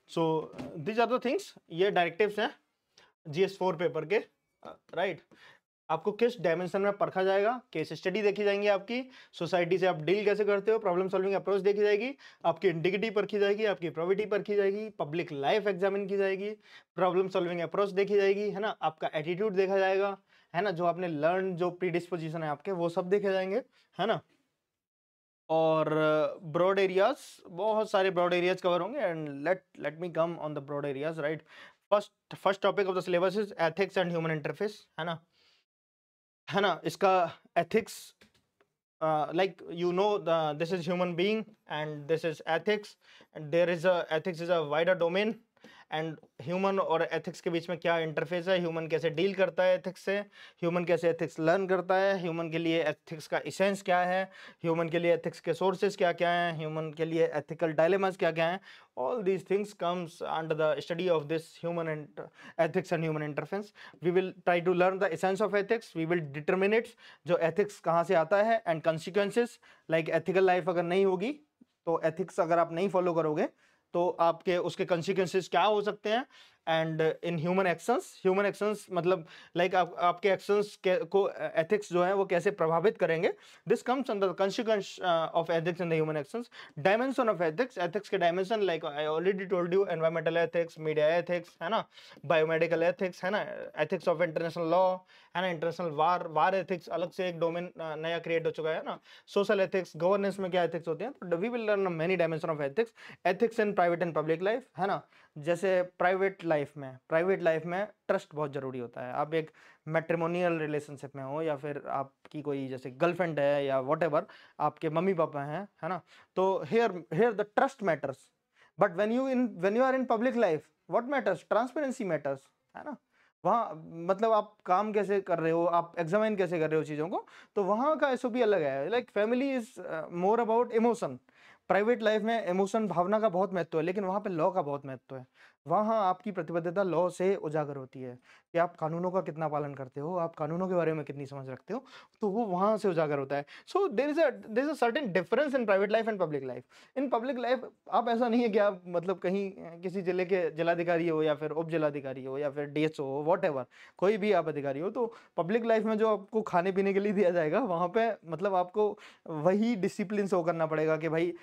So these are the things, ये डायरेक्टिव्स हैं GS4 पेपर के, राइट? आपको किस डायमेंशन में परखा जाएगा, केस स्टडी देखी जाएंगी, आपकी सोसाइटी से आप डील कैसे करते हो, प्रॉब्लम सॉल्विंग अप्रोच देखी जाएगी, आपकी इंटीग्रिटी परखी जाएगी, आपकी प्रोबिटी परखी जाएगी, पब्लिक लाइफ एग्जामिन की जाएगी, प्रॉब्लम सॉल्विंग अप्रोच देखी जाएगी, है ना? आपका एटीट्यूड देखा जाएगा, है ना? जो आपने लर्न, जो प्रीडिस्पोजिशन है आपके, वो सब देखे जाएंगे, है ना? और ब्रॉड एरियाज, बहुत सारे ब्रॉड एरियाज कवर होंगे, and let me come on the broad areas, right? First topic of the syllabus is ethics and human interface, है ना? है ना? इसका ethics, like this is human being and this is ethics, and there is a ethics is a wider domain, and human और ethics के बीच में क्या interface है, ह्यूमन कैसे डील करता है एथिक्स से, ह्यूमन कैसे एथिक्स लर्न करता है, ह्यूमन के लिए एथिक्स का इसेंस क्या है, ह्यूमन के लिए एथिक्स के सोर्सेज क्या क्या हैं, ह्यूमन के लिए एथिकल डायलेमास क्या क्या हैं, all these things comes under the study of this human and ethics and human interface. We will try to learn the essence of ethics, we will determine its जो ethics कहाँ से आता है, and consequences, like ethical life अगर नहीं होगी, तो ethics अगर आप नहीं फॉलो करोगे, तो आपके उसके consequences क्या हो सकते हैं, एंड इन ह्यूमन एक्शंस मतलब लाइक आपके एक्शंस को एथिक्स जो है वो कैसे प्रभावित करेंगे, this comes under the consequence of ethics in the human actions. Dimension of ethics, ethics के dimension like I already told you, environmental ethics, media ethics, है ना, बायोमेडिकल एथिक्स, है ना, एथिक्स ऑफ इंटरनेशनल लॉ, है ना, international वार ethics अलग से एक डोमेन नया क्रिएट हो चुका है ना, सोशल एथिक्स, गवर्नेंस में क्या एथिक्स होते हैं, तो we will learn many dimension of ethics, ethics in private and public life, है ना। जैसे प्राइवेट लाइफ में ट्रस्ट बहुत ज़रूरी होता है। आप एक मैट्रिमोनियल रिलेशनशिप में हो, या फिर आपकी कोई जैसे गर्लफ्रेंड है या वॉटेवर, आपके मम्मी पापा हैं, है ना, तो here the trust matters, but when you are in public life, what matters, transparency matters, है ना। वहाँ मतलब आप काम कैसे कर रहे हो, आप एग्जामिन कैसे कर रहे हो चीज़ों को, तो वहाँ का एसओपी अलग है। Like family is more about emotion, private life में इमोशन भावना का बहुत महत्व है, लेकिन वहाँ पे लॉ का बहुत महत्व है। वहाँ आपकी प्रतिबद्धता लॉ से उजागर होती है कि आप कानूनों का कितना पालन करते हो, आप कानूनों के बारे में कितनी समझ रखते हो, तो वो वहाँ से उजागर होता है। So there is a certain difference in private life and public life. In public life आप ऐसा नहीं है कि आप मतलब कहीं किसी जिले के जिलाधिकारी हो, या फिर उप जिलाधिकारी हो, या फिर डीएसओ हो, वॉट कोई भी आप अधिकारी हो, तो पब्लिक लाइफ में जो आपको खाने पीने के लिए दिया जाएगा, वहाँ पे मतलब आपको वही डिसिप्लिन शो करना पड़ेगा कि भाई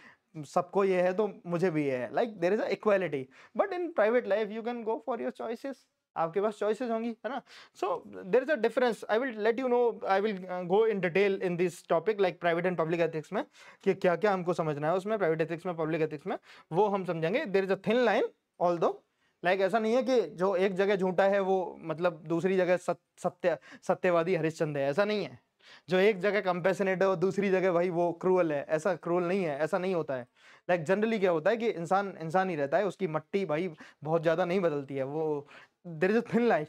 सबको ये है तो मुझे भी ये है, like there is a equality. But in private life you can go for your choices, आपके पास चॉइसेस होंगी, है ना। So there is a difference, I will let you know, I will go in detail in this topic, like private and public ethics में कि क्या क्या हमको समझना है उसमें, प्राइवेट एथिक्स में, पब्लिक एथिक्स में, वो हम समझेंगे। There is a thin line, although like ऐसा नहीं है कि जो एक जगह झूठा है वो मतलब दूसरी जगह सत्यवादी हरिश्चंद्र है, ऐसा नहीं है। जो एक जगह कंपैशनेट है और दूसरी जगह भाई वो क्रूअल है, ऐसा क्रूअल नहीं है, ऐसा नहीं होता है। लाइक जनरली क्या होता है कि इंसान इंसान ही रहता है, उसकी मट्टी भाई बहुत ज्यादा नहीं बदलती है वो। There is a thin line,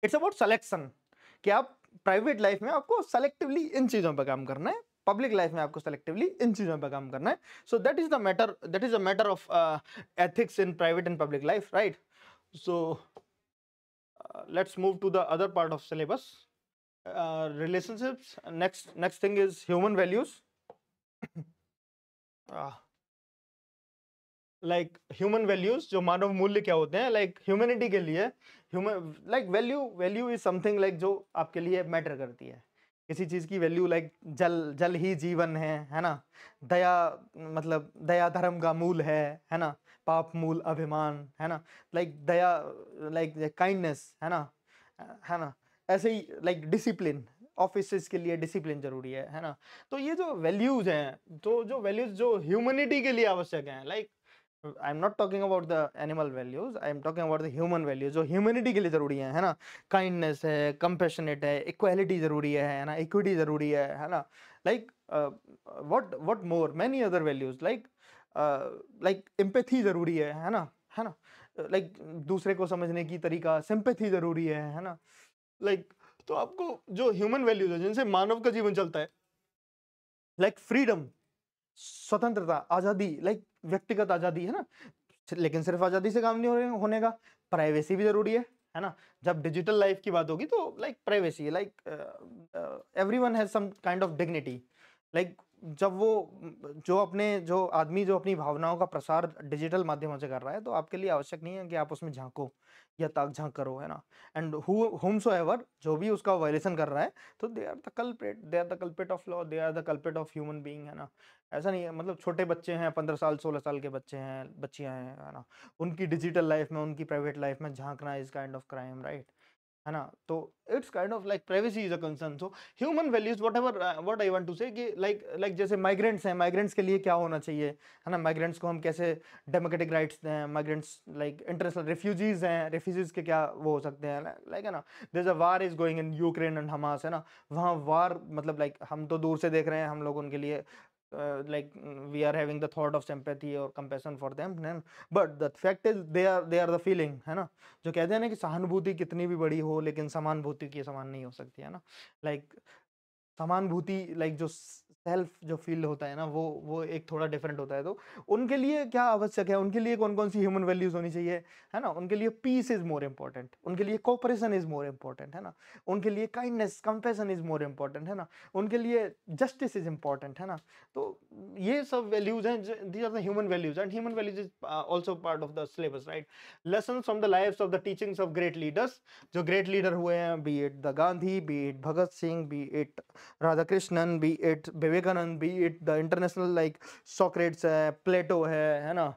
it's about selection, कि आप प्राइवेट लाइफ में आपको सेलेक्टिवली इन चीजों पर काम करना है, पब्लिक लाइफ में आपको सेलेक्टिवली इन चीजों पर काम करना है। So that is a matter of ethics in private and public life, right. So let's move to the other part of syllabus, relationships. Next thing is human values. Like human values, जो मानव मूल्य क्या होते हैं, like humanity के लिए human like value is something like जो आपके लिए मैटर करती है। किसी चीज की वैल्यू लाइक जल जल ही जीवन है ना। दया, मतलब दया धर्म का मूल है ना। पाप मूल अभिमान, है ना। लाइक दया, लाइक काइंडनेस, है ना। ऐसे ही लाइक डिसिप्लिन, ऑफिस के लिए डिसिप्लिन जरूरी है ना। तो ये जो वैल्यूज हैं, तो जो वैल्यूज जो ह्यूमैनिटी के लिए आवश्यक हैं, like I am not talking about the animal values, I am talking about the human values जो ह्यूमैनिटी के लिए जरूरी है ना। काइंडनेस है, कंपैशनेट है, इक्वालिटी जरूरी है ना, इक्विटी जरूरी है ना। Like what more many other values, like empathy जरूरी है ना, है ना। लाइक दूसरे को समझने की तरीका, सिंपैथी जरूरी है ना। लाइक तो आपको जो ह्यूमन वैल्यूज है जिनसे मानव का जीवन चलता है, लाइक फ्रीडम, स्वतंत्रता, आजादी, लाइक व्यक्तिगत आजादी, है ना। लेकिन सिर्फ आजादी से काम नहीं होने का, प्राइवेसी भी जरूरी है ना। जब डिजिटल लाइफ की बात होगी तो like privacy, like everyone has some kind of dignity. Like जब वो जो आदमी जो अपनी भावनाओं का प्रसार डिजिटल माध्यमों से कर रहा है, तो आपके लिए आवश्यक नहीं है कि आप उसमें झांको या ताक झांक करो, है ना। एंड whomsoever, जो भी उसका वायलेशन कर रहा है, तो they are the culprit, they are the culprit of law, they are the culprit of human being, है ना। ऐसा नहीं है, मतलब छोटे बच्चे हैं, 15 साल 16 साल के बच्चे हैं, बच्चियां हैं, है ना। उनकी डिजिटल लाइफ में, उनकी प्राइवेट लाइफ में झांकना is kind of crime, right, है ना। तो it's kind of like privacy is a concern. So human values what I want to say कि लाइक जैसे माइग्रेंट्स हैं, माइग्रेंट्स के लिए क्या होना चाहिए, है ना। माइग्रेंट्स को हम कैसे डेमोक्रेटिक राइट्स दें, माइग्रेंट्स लाइक इंटरनेशनल रेफ्यूजीज हैं, रेफ्यूजीज के क्या वो हो सकते हैं, लाइक, है ना। There is a war is going in Ukraine and Hamas, है ना। वहाँ वार, मतलब लाइक हम तो दूर से देख रहे हैं, हम लोग उनके लिए like we are having the thought of sympathy or compassion for them, but the fact is they are the feeling, है ना। जो कहते हैं ना कि सहानुभूति कितनी भी बड़ी हो लेकिन समानुभूति के समान नहीं हो सकती, है ना। लाइक समानुभूति, लाइक जो सेल्फ जो फील होता है ना, वो एक थोड़ा डिफरेंट होता है। तो उनके लिए क्या आवश्यक है, उनके लिए कौन कौन सी ह्यूमन वैल्यूज होनी चाहिए, है ना। उनके लिए पीस इज मोर इंपॉर्टेंट, उनके लिए कोऑपरेशन इज मोर इंपॉर्टेंट, है ना। उनके लिए kindness, compassion is more important, है ना। उनके लिए जस्टिस इज इंपॉर्टेंट, है ना। तो ये सब वैल्यूज हैं, these are the human values, and human values is also part of the syllabus, right. Lessons from the lives of the teachings of great leaders, जो ग्रेट लीडर हुए हैं, be it the Gandhi, be it Bhagat Singh, be it Radhakrishnan, be it Vivekananda, be it the international like Socrates है, Plato है ना।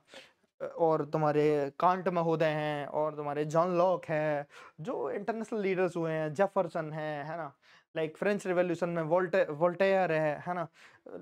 और तुम्हारे can't महोदय हैं, और तुम्हारे जॉन लॉक है, जो इंटरनेशनल लीडर्स हुए हैं, जेफरसन है ना। लाइक फ्रेंच रिवॉल्यूशन में वोल्टेयर है ना।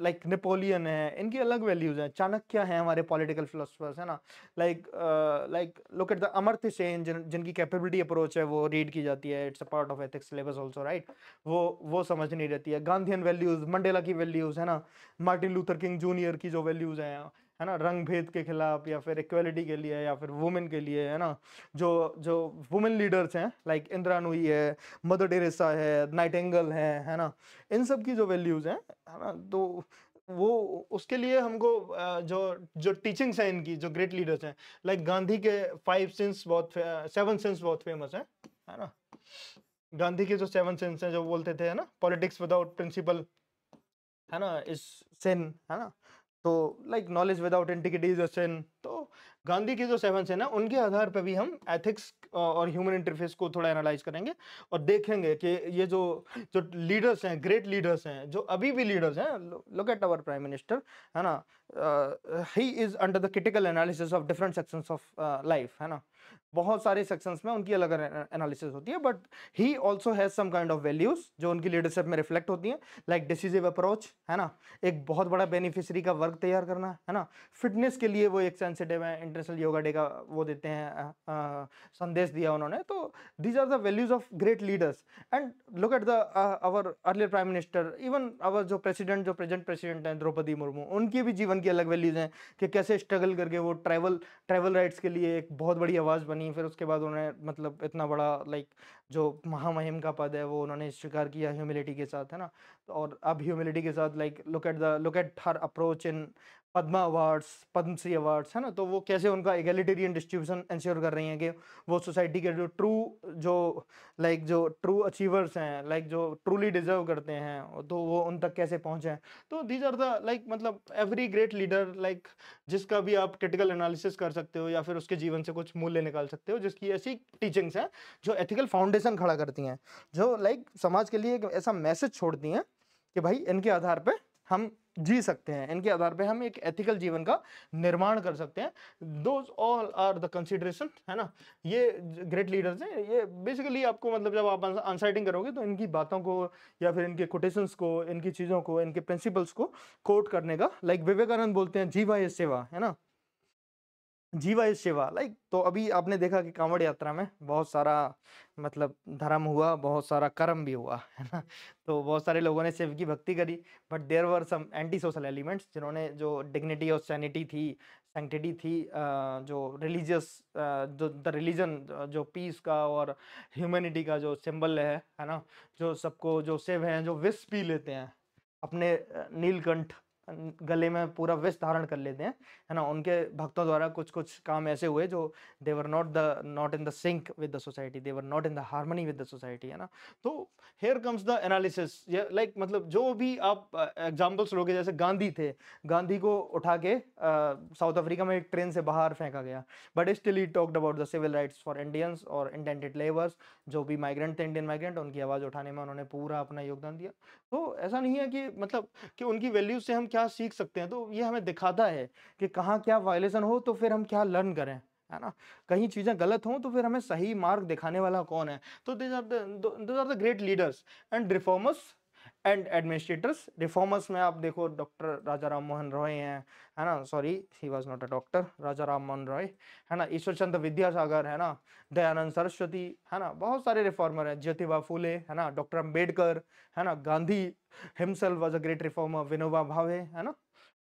लाइक नेपोलियन है, इनकी अलग वैल्यूज हैं। चाणक्य हैं हमारे पॉलिटिकल फिलोसफर्स, है ना। Like look at the Amartya Sen, जिनकी कैपेबिलिटी अप्रोच है वो रीड की जाती है, it's a part of ethics syllabus also, right. वो समझ नहीं रहती है। गांधीयन वैल्यूज, मंडेला की वैल्यूज, है ना। मार्टिन लूथर किंग जूनियर की जो वैल्यूज हैं, है ना, रंग भेद के खिलाफ, या फिर इक्वालिटी के लिए, या फिर वुमेन के लिए, है ना। जो जो वुमेन लीडर्स हैं, लाइक इंदिरा नूई है, मदर टेरेसा है, नाइटिंगेल है ना। इन सब की जो वैल्यूज हैं, है ना, तो वो उसके लिए हमको जो जो टीचिंग्स हैं इनकी, जो ग्रेट लीडर्स हैं, लाइक गांधी के 5 सिंस बहुत 7 सिंस बहुत फेमस है ना। गांधी के जो 7 सिंस हैं, जो बोलते थे, है ना, पॉलिटिक्स विदाउट प्रिंसिपल, है ना, इज सिन, है ना। तो like knowledge without integrity is a sin. तो गांधी के जो 7 सिन है, उनके आधार पर भी हम एथिक्स और ह्यूमन इंटरफेस को थोड़ा एनालाइज करेंगे, और देखेंगे कि ये जो जो लीडर्स हैं, ग्रेट लीडर्स हैं, जो अभी भी लीडर्स हैं, look at our prime minister, है ना। He is under the critical analysis of different sections of life, है ना। बहुत सारे सेक्शंस में उनकी अलग एनालिसिस होती है, but he also has some kind of values जो उनकी लीडरशिप में रिफ्लेक्ट होती हैं, लाइक डिसीजिव अप्रोच, है ना। एक बहुत बड़ा बेनिफिशियरी का वर्क तैयार करना, है ना। फिटनेस के लिए वो एक सेंसिटिव है, इंटरनेशनल योगा डे का वो देते हैं, संदेश दिया उन्होंने। तो these are the values of great leaders. And look at the our earlier prime minister, even our जो प्रेजेंट प्रेसिडेंट हैं, द्रौपदी मुर्मू, उनकी भी जीवन की अलग वैल्यूज हैं, कि कैसे स्ट्रगल करके वो ट्राइबल राइट्स के लिए एक बहुत बड़ी आवाज बनी, फिर उसके बाद उन्होंने मतलब इतना बड़ा लाइक जो महामहिम का पद है वो उन्होंने स्वीकार किया ह्यूमिलिटी के साथ, है ना? तो और अब ह्यूमिलिटी के साथ like look at her approach in Padma awards, Padma Shri awards, है ना? तो वो कैसे उनका इगैलिटेरियन डिस्ट्रीब्यूशन इंश्योर कर रही हैं कि वो सोसाइटी के जो ट्रू अचीवर्स हैं, लाइक जो ट्रूली डिजर्व करते हैं, तो वो उन तक कैसे पहुंचे। तो दीज आर द लाइक मतलब एवरी ग्रेट लीडर, लाइक जिसका भी आप क्रिटिकल एनालिसिस कर सकते हो या फिर उसके जीवन से कुछ मूल्य निकाल सकते हो, जिसकी ऐसी टीचिंग्स हैं जो एथिकल फाउंडेशन खड़ा करती हैं, जो लाइक समाज के लिए एक ऐसा मैसेज छोड़ती हैं कि भाई इनके आधार पे हम जी सकते हैं, इनके आधार पे हम एक एथिकल जीवन का निर्माण कर सकते हैं। Those all are the consideration, है ना? ये ग्रेट लीडर्स हैं। ये बेसिकली आपको मतलब जब आप अनसाइटिंग करोगे तो इनकी बातों को या फिर इनके कोटेशंस को, इनकी चीज़ों को, इनके प्रिंसिपल्स को कोट करने का, लाइक विवेकानंद बोलते हैं जीवा ये सेवा, है ना? जीवा इज शिवा। लाइक तो अभी आपने देखा कि कांवड़ यात्रा में बहुत सारा मतलब धर्म हुआ, बहुत सारा कर्म भी हुआ, है ना? तो बहुत सारे लोगों ने शिव की भक्ति करी, but there were some anti social elements जिन्होंने जो डिग्निटी और सैनिटी थी, सैंक्टिटी थी, जो रिलीजियस जो द रिलीजन जो पीस का और ह्यूमैनिटी का जो सिंबल है ना? जो सबको जो शिव हैं जो विष पी लेते हैं अपने नीलकंठ गले में पूरा विष धारण कर लेते हैं, है ना? उनके भक्तों द्वारा कुछ कुछ काम ऐसे हुए जो they were not in the sync with the society, they were not in the harmony with the society, है ना? तो हियर कम्स द एनालिसिस। ये लाइक मतलब जो भी आप एग्जांपल्स लोगे, जैसे गांधी थे, गांधी को उठा के साउथ अफ्रीका में एक ट्रेन से बाहर फेंका गया, but still he talked about the civil rights for Indians और इंडेंटेड लेबर्स। जो भी माइग्रेंट थे, इंडियन माइग्रेंट, उनकी आवाज़ उठाने में उन्होंने पूरा अपना योगदान दिया। तो ऐसा नहीं है कि मतलब कि उनकी वैल्यूज से हम क्या सीख सकते हैं, तो ये हमें दिखाता है कि कहाँ क्या वायलेशन हो तो फिर हम क्या लर्न करें, है ना? कहीं चीजें गलत हों तो फिर हमें सही मार्ग दिखाने वाला कौन है। तो these are the great leaders and reformers and administrators. Reformers में आप देखो डॉक्टर राजा राम मोहन रॉय हैं, है ना? Sorry, he was not a doctor, Raja Ram Mohan Roy, है ना? ईश्वर चंद्र विद्यासागर, है ना? दयानंद सरस्वती, है ना? बहुत सारे रिफॉर्मर हैं, ज्योतिबा फूले, है ना? डॉक्टर अंबेडकर, है ना? Gandhi himself was a great reformer, Vinoba Bhave, है ना?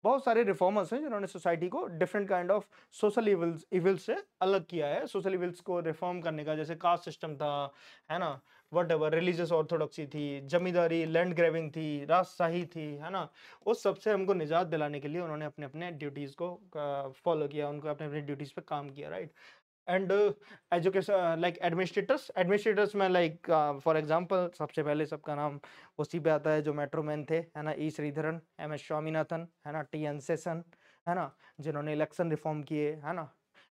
बहुत सारे रिफॉर्मर्स हैं जिन्होंने सोसाइटी को different kind of social evils से अलग किया है। सोशल इविल्स को रिफॉर्म करने का, जैसे कास्ट सिस्टम था, है ना? वट एवर रिलीजियस ऑर्थोडॉक्सी थी, जमींदारी, लैंड ग्रैबिंग थी, राजशाही थी, है ना? उस सबसे हमको निजात दिलाने के लिए उन्होंने अपने अपने ड्यूटीज को फॉलो किया, उनको अपने अपने ड्यूटीज पे काम किया, right? And education like administrators में लाइक फॉर एग्जांपल सबसे पहले सबका नाम उसी पे आता है जो मेट्रो मैन थे, है ना? ई श्रीधरन, एम एस स्वामीनाथन, है ना? टी एन सेशन, है ना? जिन्होंने इलेक्शन रिफॉर्म किए, है ना?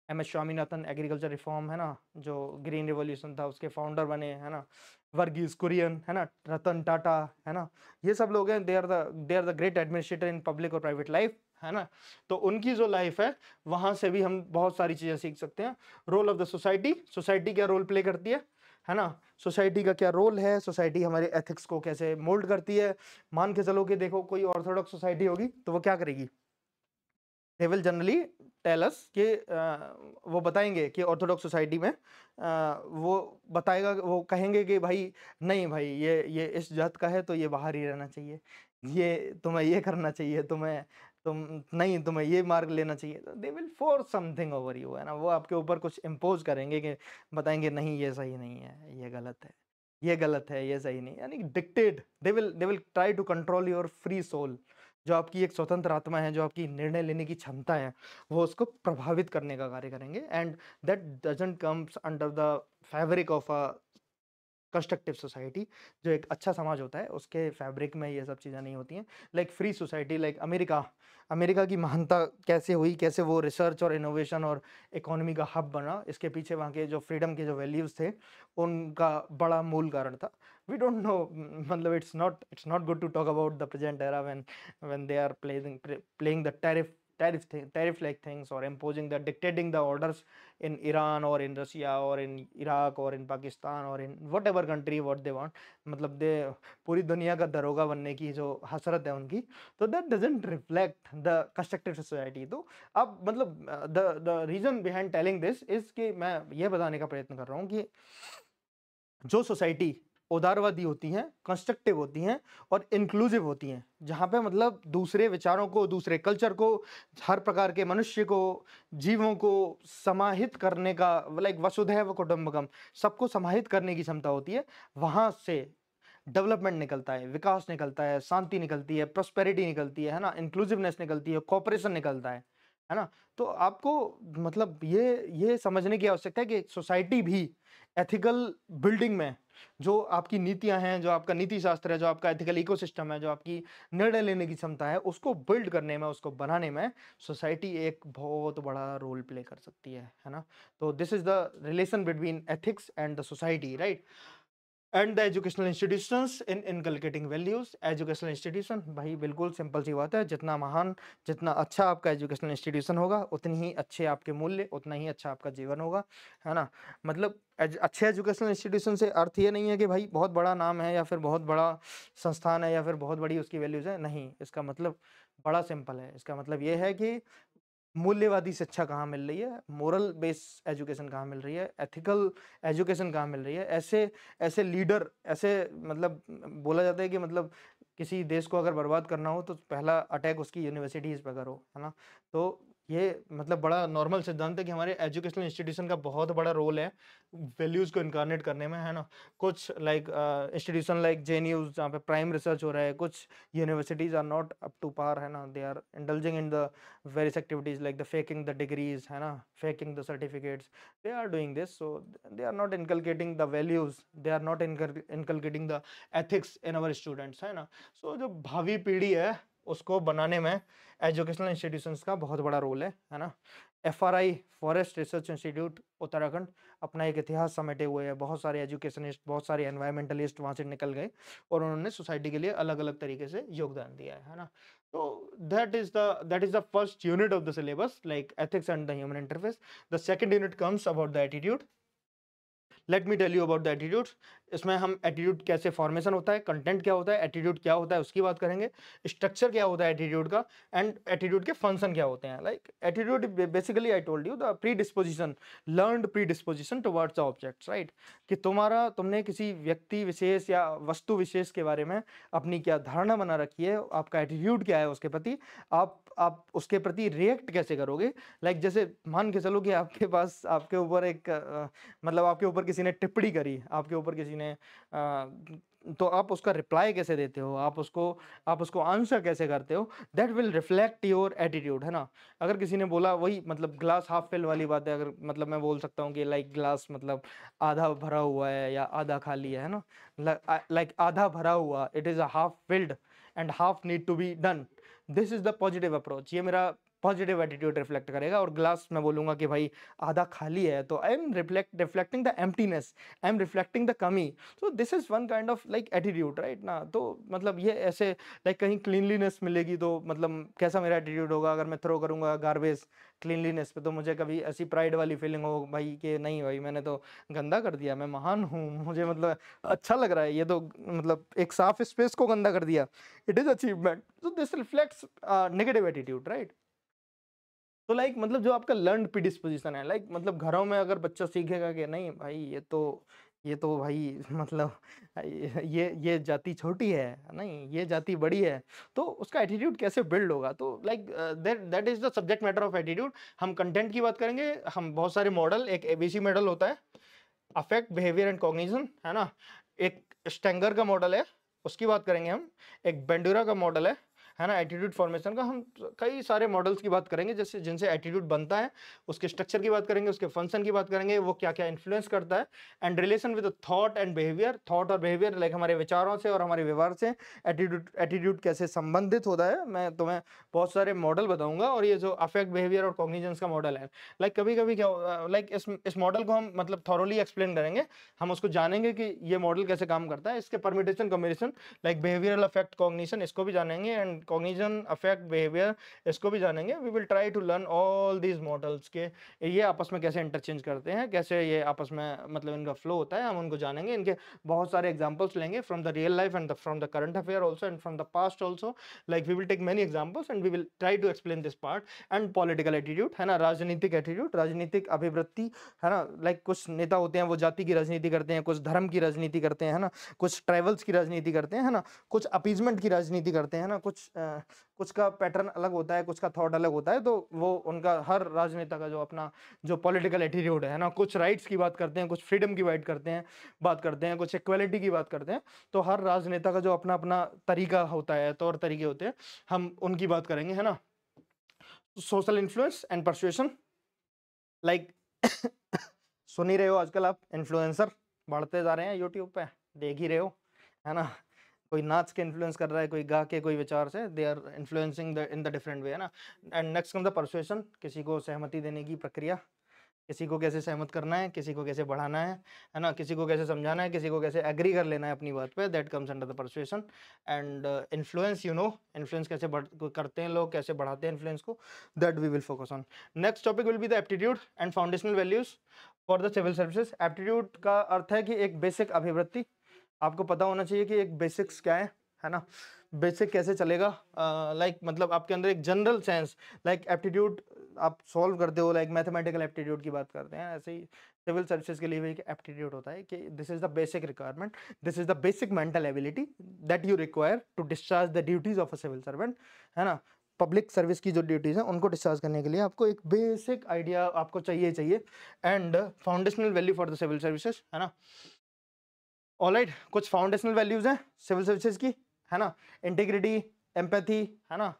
M S Swaminathan agriculture reform, है ना? जो ग्रीन रिवॉल्यूशन था उसके फाउंडर बने, है ना? वर्गीज कुरियन, है ना? रतन टाटा, है ना? ये सब लोग हैं, they are the great administrator in public और प्राइवेट लाइफ, है ना? तो उनकी जो लाइफ है वहां से भी हम बहुत सारी चीजें सीख सकते हैं। Role of the society, society क्या रोल प्ले करती है ना? सोसाइटी का क्या रोल है, सोसाइटी हमारे एथिक्स को कैसे मोल्ड करती है। मान के चलो कि देखो कोई ऑर्थोडॉक्स सोसाइटी होगी तो वो क्या करेगी, they will generally tell us कि वो बताएंगे कि ऑर्थोडॉक्स सोसाइटी में वो बताएगा, वो कहेंगे कि भाई नहीं भाई, ये इस जात का है तो ये बाहर ही रहना चाहिए, ये तुम्हें ये करना चाहिए, तुम्हें ये मार्ग लेना चाहिए। तो they will force something over you, है ना? वो आपके ऊपर कुछ इम्पोज करेंगे कि बताएंगे नहीं ये सही नहीं है, ये गलत है, ये गलत है, ये सही नहीं, यानी dictate. They will try to control your free soul. जो आपकी एक स्वतंत्र आत्मा है, जो आपकी निर्णय लेने की क्षमता है, वो उसको प्रभावित करने का कार्य करेंगे। And that doesn't comes under the fabric of a constructive society. जो एक अच्छा समाज होता है उसके फैब्रिक में ये सब चीज़ें नहीं होती हैं। Like free society, like America की महानता कैसे हुई, कैसे वो रिसर्च और इनोवेशन और इकोनॉमी का हब बना, इसके पीछे वहाँ के जो फ्रीडम के जो वैल्यूज़ थे उनका बड़ा मूल कारण था। वी डोंट नो, मतलब it's not good to talk about the present era when they are playing the tariff like things or dictating the orders in Iran or in Russia or in Iraq or in Pakistan or in whatever country what they want। मतलब दे पूरी दुनिया का दरोगा बनने की जो हसरत है उनकी, तो that doesn't reflect the constructive society। तो अब मतलब the reason behind telling this is कि मैं ये बताने का प्रयत्न कर रहा हूँ कि जो सोसाइटी उदारवादी होती हैं, कंस्ट्रक्टिव होती हैं और इंक्लूसिव होती हैं। जहाँ पे मतलब दूसरे विचारों को, दूसरे कल्चर को, हर प्रकार के मनुष्य को, जीवों को समाहित करने का, लाइक वसुधैव कुटुंबकम, सबको समाहित करने की क्षमता होती है। वहाँ से डेवलपमेंट निकलता है, विकास निकलता है, शांति निकलती है, प्रॉस्पेरिटी निकलती है ना, इंक्लूसिवनेस निकलती है, कोऑपरेशन निकलता है ना? तो आपको मतलब ये समझने की आवश्यकता है कि सोसाइटी भी एथिकल बिल्डिंग में जो आपकी नीतियाँ हैं, जो आपका नीति शास्त्र है, जो आपका एथिकल इकोसिस्टम है, जो आपकी निर्णय लेने की क्षमता है, उसको बिल्ड करने में, उसको बनाने में सोसाइटी एक बहुत बड़ा रोल प्ले कर सकती है ना? तो this is the relation between ethics and the society, right? And the educational institutions in inculcating values. Educational institution, भाई बिल्कुल सिंपल सी बात है, जितना महान, जितना अच्छा आपका एजुकेशनल इंस्टीट्यूशन होगा, उतनी ही अच्छे आपके मूल्य, उतना ही अच्छा आपका जीवन होगा, है ना? मतलब अच्छे एजुकेशनल इंस्टीट्यूशन से अर्थ ये नहीं है कि भाई बहुत बड़ा नाम है या फिर बहुत बड़ा संस्थान है या फिर बहुत बड़ी उसकी वैल्यूज है, नहीं। इसका मतलब बड़ा सिंपल है। इसका मतलब ये है कि मूल्यवादी शिक्षा कहाँ मिल रही है, मोरल बेस एजुकेशन कहाँ मिल रही है, एथिकल एजुकेशन कहाँ मिल रही है। ऐसे ऐसे लीडर, ऐसे मतलब बोला जाता है कि मतलब किसी देश को अगर बर्बाद करना हो तो पहला अटैक उसकी यूनिवर्सिटीज़ पर करो, है ना? तो ये मतलब बड़ा नॉर्मल सिद्धांत है कि हमारे एजुकेशनल इंस्टीट्यूशन का बहुत बड़ा रोल है वैल्यूज़ को इनकारनेट करने में, है ना? कुछ लाइक इंस्टीट्यूशन लाइक जेएनयू जहाँ पे प्राइम रिसर्च हो रहा है, कुछ universities are not up to par, है ना? They are indulging in the various activities like the faking the degrees, है ना, faking the certificates. They are doing this, so they are not inculcating the values, they are not inculcating the ethics in our students, है ना? So जो भावी पीढ़ी है उसको बनाने में एजुकेशनल इंस्टीट्यूशंस का बहुत बड़ा रोल है ना? FRI forest research institute Uttarakhand अपना एक इतिहास समेटे हुए है। बहुत सारे एजुकेशनिस्ट, बहुत सारे एनवायरमेंटलिस्ट वहाँ से निकल गए और उन्होंने सोसाइटी के लिए अलग-अलग तरीके से योगदान दिया है ना? So that is the first unit of the syllabus, like ethics and the human interface. The second unit comes about the attitude. Let me tell you about the attitude. इसमें हम एटीट्यूड कैसे फॉर्मेशन होता है, content क्या होता है, attitude क्या होता है उसकी बात करेंगे, स्ट्रक्चर क्या होता है एटीट्यूड का, एंड एटीट्यूड के फंक्शन क्या होते हैं। Like attitude basically I told you the pre disposition, learned pre disposition towards the objects, right? कि तुमने किसी व्यक्ति विशेष या वस्तु विशेष के बारे में अपनी क्या धारणा बना रखी है, आपका एटीट्यूड क्या है उसके प्रति, आप उसके प्रति रिएक्ट कैसे करोगे। लाइक जैसे मान के चलो कि आपके पास आपके ऊपर एक मतलब आपके ऊपर किसी ने टिप्पणी करी, आपके ऊपर किसी ने तो आप उसका रिप्लाई कैसे देते हो, आप उसको आंसर कैसे करते हो, that will reflect your attitude, है ना? अगर किसी ने बोला, वही मतलब ग्लास हाफ फिल वाली बात है, अगर मतलब मैं बोल सकता हूँ कि लाइक ग्लास मतलब आधा भरा हुआ है या आधा खाली है ना? लाइक आधा भरा हुआ, it is a half filled and half need to be done. This is the positive approach, ये मेरा पॉजिटिव एटीट्यूड रिफ्लेक्ट करेगा। और ग्लास मैं बोलूंगा कि भाई आधा खाली है, तो I am reflecting the emptiness, I am reflecting the कमी। So this is one kind of like attitude, right ना? तो मतलब ये ऐसे लाइक कहीं क्लीनलीनेस मिलेगी तो मतलब कैसा मेरा एटीट्यूड होगा, अगर मैं थ्रो करूंगा गार्बेज क्लीनलीनेस पे, तो मुझे कभी ऐसी प्राइड वाली फीलिंग हो भाई कि नहीं भाई मैंने तो गंदा कर दिया, मैं महान हूँ, मुझे मतलब अच्छा लग रहा है ये तो, मतलब एक साफ स्पेस को गंदा कर दिया, it is achievement. So this reflects negative attitude, right? तो लाइक मतलब जो आपका लर्न प्रीडिस्पोजिशन है, लाइक मतलब घरों में अगर बच्चा सीखेगा कि नहीं भाई ये तो भाई मतलब ये जाति छोटी है, नहीं ये जाति बड़ी है, तो उसका एटीट्यूड कैसे बिल्ड होगा? तो like that is the subject matter of attitude. हम कंटेंट की बात करेंगे, हम बहुत सारे मॉडल, एक एबीसी मॉडल होता है, अफेक्ट, बिहेवियर एंड कॉग्निशन, है ना? एक स्टेंगर का मॉडल है, उसकी बात करेंगे हम। एक बेंडुरा का मॉडल है ना, एटीट्यूड फॉर्मेशन का। हम कई सारे मॉडल्स की बात करेंगे जैसे जिनसे एटीट्यूड बनता है, उसके स्ट्रक्चर की बात करेंगे, उसके फंक्शन की बात करेंगे, वो क्या क्या इन्फ्लुएंस करता है, and relation with thought and behaviour. Thought और बिहेवियर लाइक हमारे विचारों से और हमारे व्यवहार से एटीट्यूड कैसे संबंधित होता है। मैं तुम्हें बहुत सारे मॉडल बताऊंगा। और ये जो अफेक्ट, बिहेवियर और कॉग्निजेंस का मॉडल है, लाइक कभी कभी क्या लाइक इस मॉडल को हम मतलब थॉरोली एक्सप्लेन करेंगे, हम उसको जानेंगे कि ये मॉडल कैसे काम करता है, इसके permutation combination like behavioural affect cognition, इसको भी जानेंगे, एंड कॉग्निशन, अफेक्ट, बिहेवियर, इसको भी जानेंगे। We will try to learn all these models के ये आपस में कैसे इंटरचेंज करते हैं, कैसे ये आपस में मतलब इनका फ्लो होता है, हम उनको जानेंगे। इनके बहुत सारे एग्जांपल्स लेंगे from the real life and from the current affair also and from the past also. Like we will take many examples and we will try to explain this part. And political attitude है ना, राजनीतिक attitude, राजनीतिक अभिवृत्ति है ना। Like कुछ नेता होते हैं वो जाति की राजनीति करते हैं, कुछ धर्म की राजनीति करते हैं है ना, कुछ ट्राइबल्स की राजनीति करते हैं है ना, कुछ अपीजमेंट की राजनीति करते हैं है ना, कुछ का पैटर्न अलग होता है, कुछ का थॉट अलग होता है। तो वो उनका हर राजनेता का जो अपना जो पॉलिटिकल एटीट्यूड है ना, कुछ राइट्स की बात करते हैं, कुछ फ्रीडम की बात करते हैं, कुछ इक्वालिटी की बात करते हैं। तो हर राजनेता का जो अपना अपना तरीका होता है, तौर तरीके होते हैं, हम उनकी बात करेंगे है ना। Social influence and persuasion, like सुन ही रहे हो आजकल आप, इन्फ्लुएंसर बढ़ते जा रहे हैं यूट्यूब पे, देख ही रहे हो है ना। कोई नाच के इन्फ्लुएंस कर रहा है, कोई गा के, कोई विचार से, they are influencing the in the different way है ना। And next come the persuasion, किसी को सहमति देने की प्रक्रिया, किसी को कैसे सहमत करना है, किसी को कैसे बढ़ाना है ना, किसी को कैसे समझाना है, किसी को कैसे एग्री कर लेना है अपनी बात पे, that comes under the persuasion. And influence, you know, influence कैसे करते हैं लोग, कैसे बढ़ाते हैं इन्फ्लुएंस को, that we will focus on. Next topic will be the aptitude and foundational values for the civil services. Aptitude का अर्थ है कि एक बेसिक अभिवृत्ति, आपको पता होना चाहिए कि एक बेसिक्स क्या है ना, बेसिक कैसे चलेगा। लाइक मतलब आपके अंदर एक जनरल सेंस, लाइक एप्टीट्यूड आप सॉल्व करते हो, लाइक मैथमेटिकल एप्टीट्यूड की बात करते हैं, ऐसे ही सिविल सर्विसेज के लिए भी एक एप्टीट्यूड होता है कि this is the basic requirement, this is the basic mental ability that you require to discharge the duties of a civil servant है ना। पब्लिक सर्विस की जो ड्यूटीज हैं उनको डिस्चार्ज करने के लिए आपको एक बेसिक आइडिया आपको चाहिए। And foundational value for the civil services है ना। ऑलराइट, कुछ फाउंडेशनल वैल्यूज हैं सिविल सर्विसेज की है ना, इंटीग्रिटी, एम्पैथी है ना,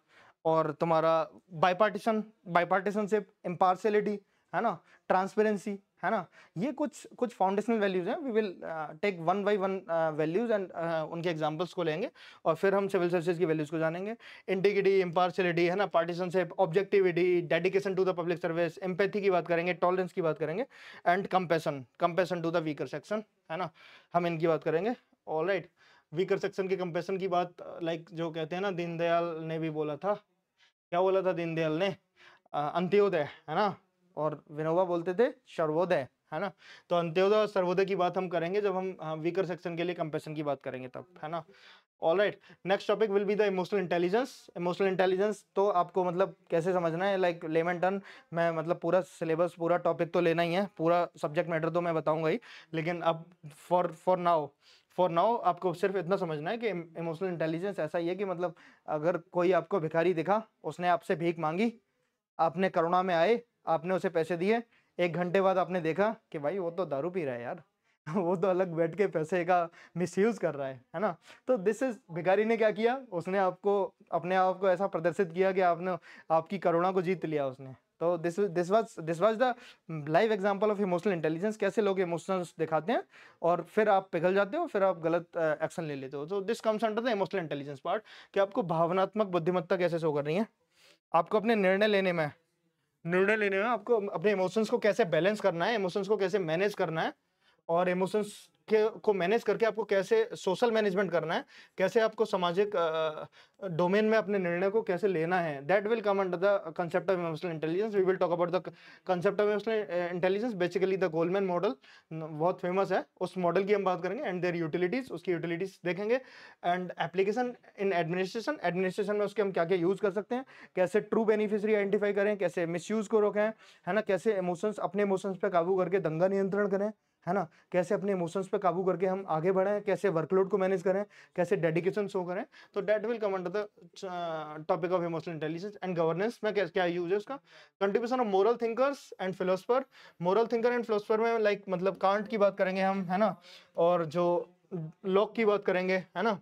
और तुम्हारा बाइपार्टिशनशिप, इम्पार्शियलिटी है ना, ट्रांसपेरेंसी है ना। ये कुछ फाउंडेशनल वैल्यूज हैं। We will take one by one values and उनके एग्जांपल्स को लेंगे और फिर हम सिविल सर्विसेज की वैल्यूज को जानेंगे। इंटीग्रिटी, इम्पार्शियलिटी है ना, partisanship, objectivity, dedication to the public service, empathy की बात करेंगे, टॉलरेंस की बात करेंगे, and compassion to the weaker section है ना, हम इनकी बात करेंगे। ऑलराइट, वीकर सेक्शन के कंपैशन की बात, लाइक जो कहते हैं ना, दीनदयाल ने भी बोला था, क्या बोला था दीनदयाल ने, अंत्योदय है ना, और विनोबा बोलते थे सर्वोदय है ना। तो अंत्योदय और सर्वोदय की बात हम करेंगे जब हम वीकर सेक्शन के लिए कंपैशन की बात करेंगे तब है ना। Alright, next topic will be the emotional intelligence. Emotional intelligence तो आपको मतलब कैसे समझना है, लाइक लेमन टर्न, मैं मतलब पूरा सिलेबस, पूरा टॉपिक तो लेना ही है, पूरा सब्जेक्ट मैटर तो मैं बताऊंगा ही, लेकिन अब फॉर नाउ आपको सिर्फ इतना समझना है कि इमोशनल इंटेलिजेंस ऐसा ही है कि मतलब अगर कोई आपको भिखारी दिखा, उसने आपसे भीख मांगी, आपने करुणा में आए, आपने उसे पैसे दिए, 1 घंटे बाद आपने देखा कि भाई वो तो दारू पी रहा है यार वो तो अलग बैठ के पैसे का मिसयूज कर रहा है ना। तो दिस इज, भिखारी ने क्या किया, उसने आपको अपने आप को ऐसा प्रदर्शित किया कि आपने आपकी करुणा को जीत लिया उसने। तो this was the live example of emotional intelligence, कैसे लोग इमोशंस दिखाते हैं और फिर आप पिघल जाते हो, फिर आप गलत एक्शन ले लेते हो। तो this comes under the emotional intelligence part, कि आपको भावनात्मक बुद्धिमत्ता कैसे शो कर रही है, आपको अपने निर्णय लेने में आपको अपने इमोशंस को कैसे बैलेंस करना है, इमोशंस को कैसे मैनेज करना है, और इमोशंस को मैनेज करके आपको कैसे सोशल मैनेजमेंट करना है, कैसे आपको सामाजिक डोमेन में अपने निर्णय को कैसे लेना है, that will come under the concept of emotional intelligence. We will talk about the concept of emotional intelligence, basically the Goleman model, बहुत फेमस है, उस मॉडल की हम बात करेंगे, एंड देयर यूटिलिटीज, उसकी यूटिलिटीज देखेंगे, एंड एप्लीकेशन इन एडमिनिस्ट्रेशन में उसके हम क्या क्या यूज कर सकते हैं, कैसे ट्रू बेनिफिशियरी आइडेंटिफाई करें, कैसे मिसयूज को रोकें है ना, कैसे इमोशंस, अपने इमोशंस पे काबू करके दंगा नियंत्रण करें है ना, कैसे अपने इमोशंस पे काबू करके हम आगे बढ़ें, कैसे वर्कलोड को मैनेज करें, कैसे डेडिकेशन शो करें। तो that will come under the topic of emotional intelligence and governance में क्या यूज है उसका। Contribution of moral thinkers and philosopher, moral thinker and philosopher में लाइक मतलब कांट की बात करेंगे हम है ना, और जो लॉक की बात करेंगे है ना,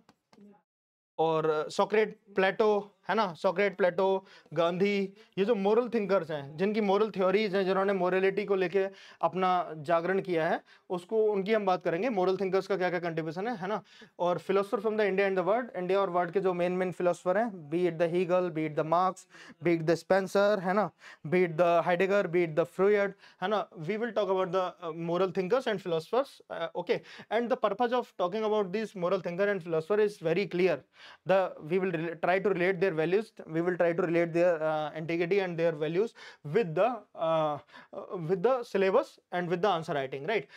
और सोक्रेट, प्लेटो है ना, सोक्रेट, प्लेटो, गांधी, ये जो मोरल थिंकर्स हैं, जिनकी मोरल थ्योरीज हैं, जिन्होंने मोरलिटी को लेके अपना जागरण किया है, उसको उनकी हम बात करेंगे, मोरल थिंकर्स का क्या क्या कंट्रीब्यूशन है ना। और philosopher from the India and the world, India और वर्ल्ड के जो मेन फिलोसफर हैं, be it the Hegel, be it the Marx, be it the Spencer है ना, be it the Heidegger, be it the Freud है ना। We will talk about the moral thinkers and philosophers, okay. And the purpose of talking about this moral thinker and philosopher is very clear, we will try to relate their values, we will try to relate their integrity and their values with the syllabus and with the answer writing, right?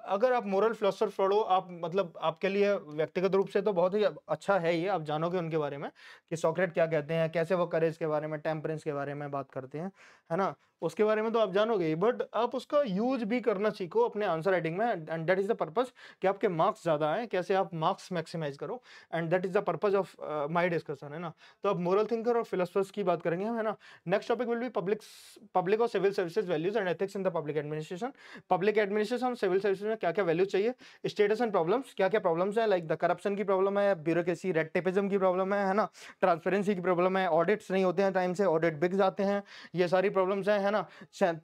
अगर आप moral philosopher पढ़ो, आप मतलब आपके लिए व्यक्तिगत रूप से तो बहुत ही अच्छा है ये, आप जानोगे उनके बारे में कि सॉक्रेट क्या कहते हैं, कैसे वो करेज के बारे में, टेम्परेंस के बारे में बात करते हैं, है ना, उसके बारे में तो आप जानोगे ही, बट आप उसका यूज भी करना सीखो अपने आंसर राइटिंग में, and that is the purpose कि आपके मार्क्स ज्यादा आए, कैसे आप मार्क्स मैक्सिमाइज करो, and that is the purpose of my discussion, है ना। तो अब मोरल थिंकर और फिलोसफर्स की बात करेंगे हम, है ना। Next topic will be public और civil services values and ethics in the public administration. Public administration और सिविल सर्विसेज में क्या क्या वैल्यूज चाहिए, स्टेटस एंड प्रॉब्लम्स, क्या क्या प्रॉब्लम्स है, लाइक द करप्शन की प्रॉब्लम है, ब्यूरोक्रेसी रेड टेपिज्म की प्रॉब्लम है ना, ट्रांसपेरेंसी की प्रॉब्लम है, ऑडिट्स नहीं होते हैं टाइम से, ऑडिट बिक जाते हैं, ये सारी प्रॉब्लम्स है ना,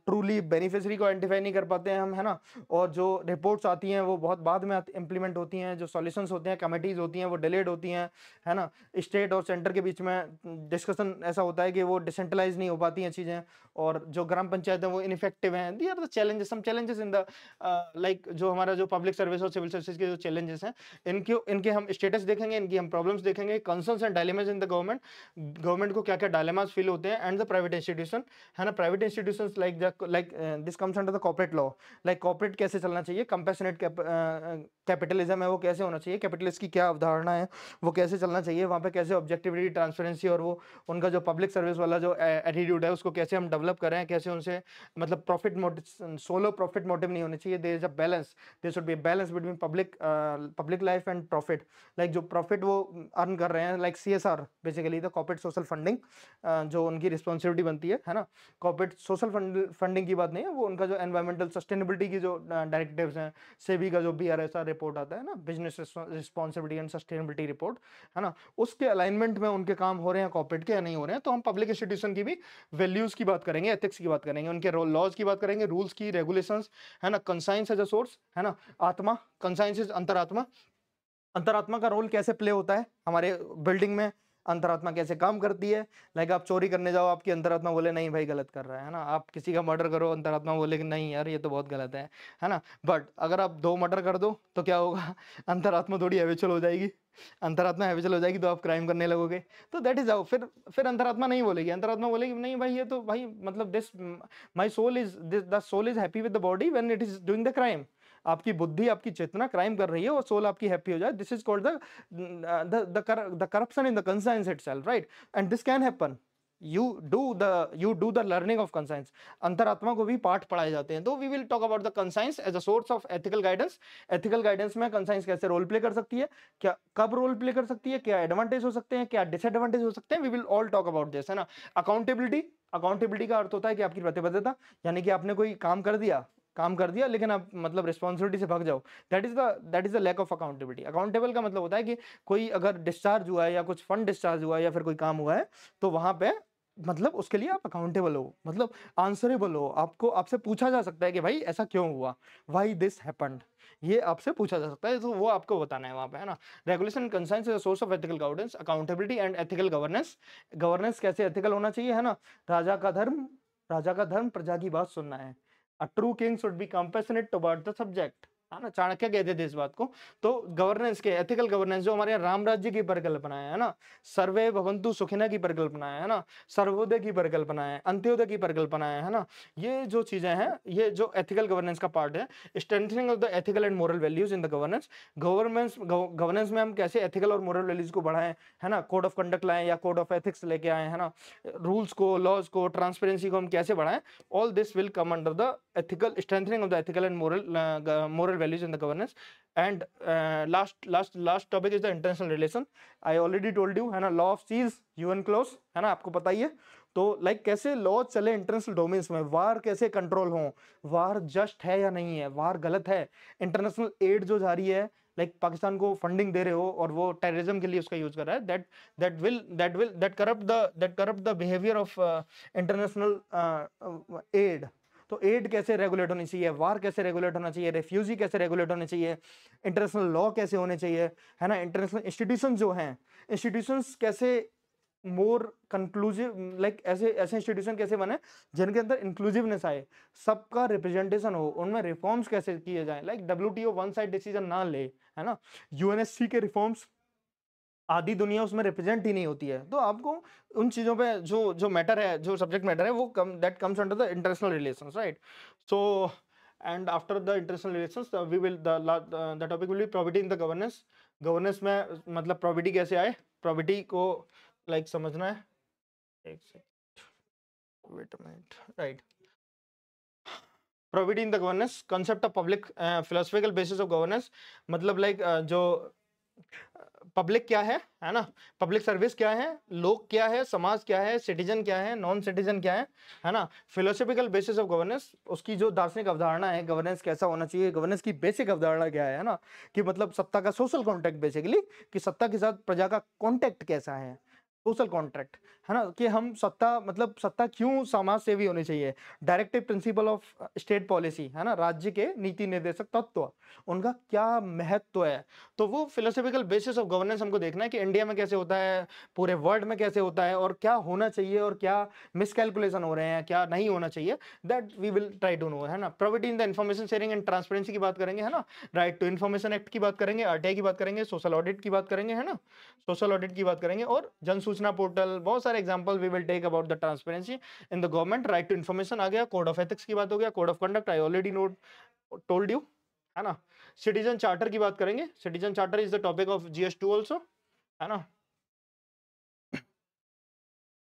ट्रूली बेनिफिशियरी को आइडेंटिफाई नहीं कर पाते हैं हम, है ना, और जो रिपोर्ट्स आती हैं वो बहुत बाद में इंप्लीमेंट होती हैं, जो सॉल्यूशंस होते हैं, कमेटीज होती हैं वो डिलेड होती हैं, है ना, स्टेट और सेंटर के बीच में डिस्कशन ऐसा होता है कि वो डिसेंट्रलाइज नहीं हो पाती हैं चीज़ें, और जो ग्राम पंचायत है वो इनफेक्टिव हैं। These are the challenges, some challenges in the like जो हमारा जो पब्लिक सर्विस और सिविल सर्विसेज के जो चैलेंजेस हैं, इनके हम स्टेटस देखेंगे, इनकी हम प्रॉब्लम्स देखेंगे, concerns and dilemmas in the government को क्या क्या डायलेमास फील होते हैं, एंड द प्राइवेट इंस्टीट्यूशन, है ना, private institutions like this comes under the corporate law, like corporate कैसे चलना चाहिए, कंपैशनेट कैपिटलिज्म है वो कैसे होना चाहिए, कैपिटलिस्ट की क्या अवधारणा है वो कैसे चलना चाहिए, वहाँ पे कैसे ऑब्जेक्टिविटी, ट्रांसपेरेंसी और वो उनका जो पब्लिक सर्विस वाला जो एटीट्यूड है उसको कैसे हम डेवलप करें, कैसे उनसे मतलब profit motive, solo profit motive नहीं होने चाहिए, there is a balance, there should be a balance between public life and profit, like जो प्रॉफिट वो अर्न कर रहे हैं, like CSR basically the corporate social funding, जो उनकी रिस्पॉन्सिबिलिटी बनती है ना, कॉर्पोरेट सोशल फंडिंग की बात नहीं है, वो उनका जो एनवायरमेंटल सस्टेनेबिलिटी की जो डायरेक्टिव्स हैं, सेबी का जो BRSR रिपोर्ट आता है ना, business responsibility and sustainability report, है ना, उसके अलाइनमेंट में उनके काम हो रहे हैं कॉर्पोरेट के या नहीं हो रहे हैं। तो हम पब्लिक इंस्टीट्यूशन की भी वैल्यूज की बात करेंगे, एथिक्स की बात करेंगे, उनके लॉज की बात करेंगे, रूल्स की, रेगुलेशंस, है ना, कंसाइंस एज अ सोर्स, है ना, आत्मा, कंसाइंस इज अंतरात्मा, अंतरात्मा का रोल कैसे प्ले होता है हमारे बिल्डिंग में, अंतरात्मा कैसे काम करती है, लाइक आप चोरी करने जाओ, आपकी अंतरात्मा बोले नहीं भाई गलत कर रहा है ना, आप किसी का मर्डर करो, अंतरात्मा बोले कि नहीं यार ये तो बहुत गलत है ना, बट अगर आप 2 मर्डर कर दो तो क्या होगा, अंतरात्मा थोड़ी हैबिचुअल हो जाएगी, अंतरात्मा हैबिचुअल हो जाएगी तो आप क्राइम करने लगोगे, तो दैट इज हाउ, फिर अंतरात्मा नहीं बोलेगी, अंतरात्मा बोलेगी नहीं भाई ये तो भाई मतलब this my soul is the soul is happy with the body when it is doing the crime, आपकी बुद्धि, आपकी चेतना क्राइम कर रही है और सोल आपकी हैप्पी हो जाए, this is called the corruption in the conscience itself, right, and this can happen, you do the learning of conscience, अंतरात्मा को भी पाठ पढ़ाए जाते हैं। तो we will talk about the conscience as a source of ethical guidance, ethical guidance में conscience कैसे रोल प्ले कर सकती है, क्या कब रोल प्ले कर सकती है, क्या एडवांटेज हो सकते हैं, क्या डिसएडवांटेज हो सकते हैं, we will all talk about this, है ना। अकाउंटेबिलिटी का अर्थ होता है कि आपकी प्रतिबद्धता, यानी कि आपने कोई काम कर दिया लेकिन आप मतलब रिस्पॉन्सिबिलिटी से भाग जाओ, that is the lack of accountability. Accountable का मतलब होता है कि कोई अगर डिस्चार्ज हुआ है या कुछ फंड डिस्चार्ज हुआ है या फिर कोई काम हुआ है तो वहां पे मतलब उसके लिए आप अकाउंटेबल हो, मतलब आंसरेबल हो, आपसे पूछा जा सकता है कि भाई ऐसा क्यों हुआ, व्हाई दिस हैपेंड, ये आपसे पूछा जा सकता है, तो वो आपको बताना है वहां पे, है ना। Regulation conscience is a source of ethical guidance, accountability and ethical governance कैसे एथिकल होना चाहिए, है ना। राजा का धर्म प्रजा की बात सुनना है, a true king should be compassionate toward the subject, है ना, चाणक्य कहते थे इस बात को। तो गवर्नेंस के एथिकल गवर्नेंस जो हमारे यहाँ राम राज्य की परिकल्पना है ना, सर्वे भवन्तु सुखिनः की परिकल्पना है ना, सर्वोदय की परिकल्पना है, अंत्योदय की परिकल्पना है ना, ये जो चीजें हैं, ये जो एथिकल गवर्नेंस का पार्ट है। Strengthening of the ethical and moral values in the governance में हम कैसे एथिकल और मोरल वैल्यूज को बढ़ाएं, है ना, कोड ऑफ कंडक्ट लाएं या कोड ऑफ एथिक्स लेके आए, है ना, रूल्स को, लॉज को, ट्रांसपेरेंसी को हम कैसे बढ़ाएं, all this will come under the ethical, strengthening of the ethical and moral values in the governance. And last topic is the international relation. I already told you, है ना, law of seas, UN clause, है ना, आपको पता ही है। तो like कैसे law चले इंटरनेशनल डोमेन्स में, वार कैसे कंट्रोल हो, वार जस्ट है या नहीं है, वार गलत है, इंटरनेशनल एड जो जा रही है, लाइक पाकिस्तान को फंडिंग दे रहे हो और वो टेररिज्म के लिए उसका यूज कर रहा है, that corrupt the behaviour of international aid. तो एड कैसे रेगुलेट होनी चाहिए, वार कैसे रेगुलेट होना चाहिए, रेफ्यूजी कैसे रेगुलेट होने चाहिए, इंटरनेशनल लॉ कैसे होने चाहिए, है ना, इंटरनेशनल इंस्टीट्यूशन जो हैं, इंस्टीट्यूशंस कैसे मोर कंक्लूसिव, लाइक ऐसे इंस्टीट्यूशन कैसे बने जिनके अंदर इंक्लूसिवनेस आए, सबका रिप्रेजेंटेशन हो, उनमें रिफॉर्म्स कैसे किए जाए, like WTO one side decision ना ले, है ना, UNSC के रिफॉर्म्स आधी दुनिया उसमें रिप्रेजेंट ही नहीं होती है। तो आपको उन चीज़ों पे जो मैटर है, जो सब्जेक्ट मैटर है, वो that comes under the international relations, right. So and after the international relations we will the topic will be property in the governance. Governance में मतलब प्रॉपर्टी कैसे आए, प्रॉपर्टी को लाइक समझना है। एक second, wait a minute, right. Property in the governance, concept of public philosophical basis of governance, मतलब like जो पब्लिक क्या है ना, पब्लिक सर्विस क्या है, लोग क्या है, समाज क्या है, सिटीजन क्या है, नॉन सिटीजन क्या है ना। फिलोसफिकल बेसिस ऑफ गवर्नेंस, उसकी जो दार्शनिक अवधारणा है, गवर्नेंस कैसा होना चाहिए, गवर्नेंस की बेसिक अवधारणा क्या है ना, कि मतलब सत्ता का सोशल कॉन्ट्रैक्ट, बेसिकली कि सत्ता के साथ प्रजा का कॉन्टैक्ट कैसा है, सोशल कॉन्ट्रैक्ट, है ना, कि हम सत्ता मतलब सत्ता क्यों समाज सेवी होनी चाहिए, directive principle of state policy, है ना, राज्य के नीति निर्देशक तत्व, उनका क्या महत्व है। तो वो फिलोसफिकल बेसिस ऑफ गवर्नेंस हमको देखना है कि इंडिया में कैसे होता है, पूरे वर्ल्ड में कैसे होता है, और क्या होना चाहिए और क्या मिसकैलकुलेशन हो रहे हैं, क्या नहीं होना चाहिए, that we will try to know, है ना। Property in the information sharing and transparency की बात करेंगे, है ना, राइट टू इन्फॉर्मेशन एक्ट की बात करेंगे, आरटीआई की बात करेंगे, सोशल ऑडिट की बात करेंगे, है ना, सोशल ऑडिट की बात करेंगे, और जन सूचना पोर्टल, बहुत सारे example we will take about the transparency in the government. Right to information आ गया, कोड ऑफ एथिक्स की बात हो गया, code of conduct I already not told you, है ना। सिटीजन चार्टर की बात करेंगे, citizen charter is the topic of GS2 also, है ना।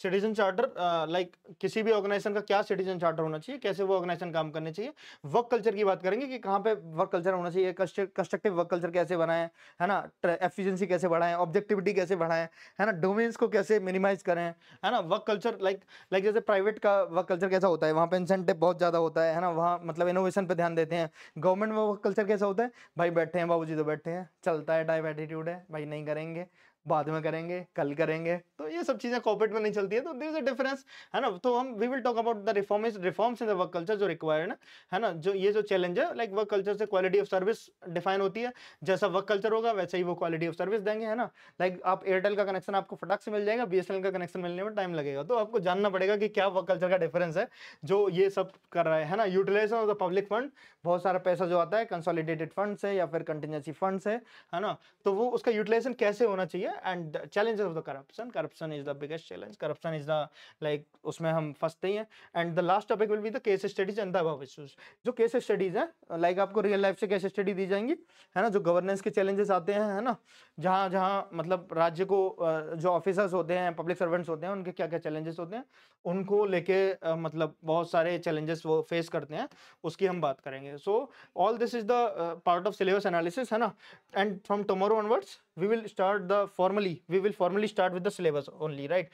सिटीजन चार्टर लाइक किसी भी ऑर्गेनाइजेशन का क्या सिटीजन चार्टर होना चाहिए, कैसे वो ऑर्गेनाइजेशन काम करनी चाहिए। वर्क कल्चर की बात करेंगे कि कहाँ पे वर्क कल्चर होना चाहिए, कंस्ट्रक्टिव वर्क कल्चर कैसे बनाएं, है ना, एफिशिएंसी कैसे बढ़ाएं, ऑब्जेक्टिविटी कैसे बढ़ाएं, है ना, डोमेन्स को कैसे मिनिमाइज करें, है ना। वर्क कल्चर लाइक जैसे प्राइवेट का वर्क कल्चर कैसा होता है, वहाँ पे इंसेंटिव बहुत ज़्यादा होता है ना, वहाँ मतलब इनोवेशन पे ध्यान देते हैं। गवर्नमेंट में वर्क कल्चर कैसा होता है, भाई बैठे हैं बाबूजी तो बैठे हैं, चलता है टाइप एटीट्यूड है, भाई नहीं करेंगे, बाद में करेंगे, कल करेंगे, तो ये सब चीजें कॉर्पोरेट में नहीं चलती है। तो देयर इज अ डिफरेंस, है ना। तो हम we will talk about the reforms in the work culture जो रिक्वायर्ड है ना, जो ये जो चैलेंज है, लाइक वर्क कल्चर से क्वालिटी ऑफ सर्विस डिफाइन होती है, जैसा वर्क कल्चर होगा वैसे ही वो क्वालिटी ऑफ सर्विस देंगे, है ना। लाइक आप एयरटेल का कनेक्शन आपको फटाक से मिल जाएगा, BSNL का कनेक्शन मिलने में टाइम लगेगा, तो आपको जानना पड़ेगा कि क्या वर्क कल्चर का डिफरेंस है जो ये सब कर रहा है ना। Utilization of the public fund, बहुत सारा पैसा जो आता है कंसोलिडेटेड फंड से या फिर कंटिजेंसी फंड से, है ना, तो वो उसका यूटिलाइजेशन कैसे होना चाहिए। And challenges of the corruption is the biggest challenge, corruption is the like उसमें हम फंसते ही हैं। And the last topic will be the case studies and the above issues, जो केस स्टडीज है लाइक आपको रियल लाइफ से case study दी जाएंगी, है ना, जो गवर्नेंस के चैलेंजेस आते हैं, है ना, जहाँ जहाँ मतलब राज्य को जो ऑफिसर्स होते हैं, पब्लिक सर्वेंट्स होते हैं, उनके क्या क्या चैलेंजेस होते हैं, उनको लेके मतलब बहुत सारे चैलेंजेस वो फेस करते हैं, उसकी हम बात करेंगे। So all this is the part of syllabus analysis, है ना। And from tomorrow onwards we will formally start with the syllabus only, right.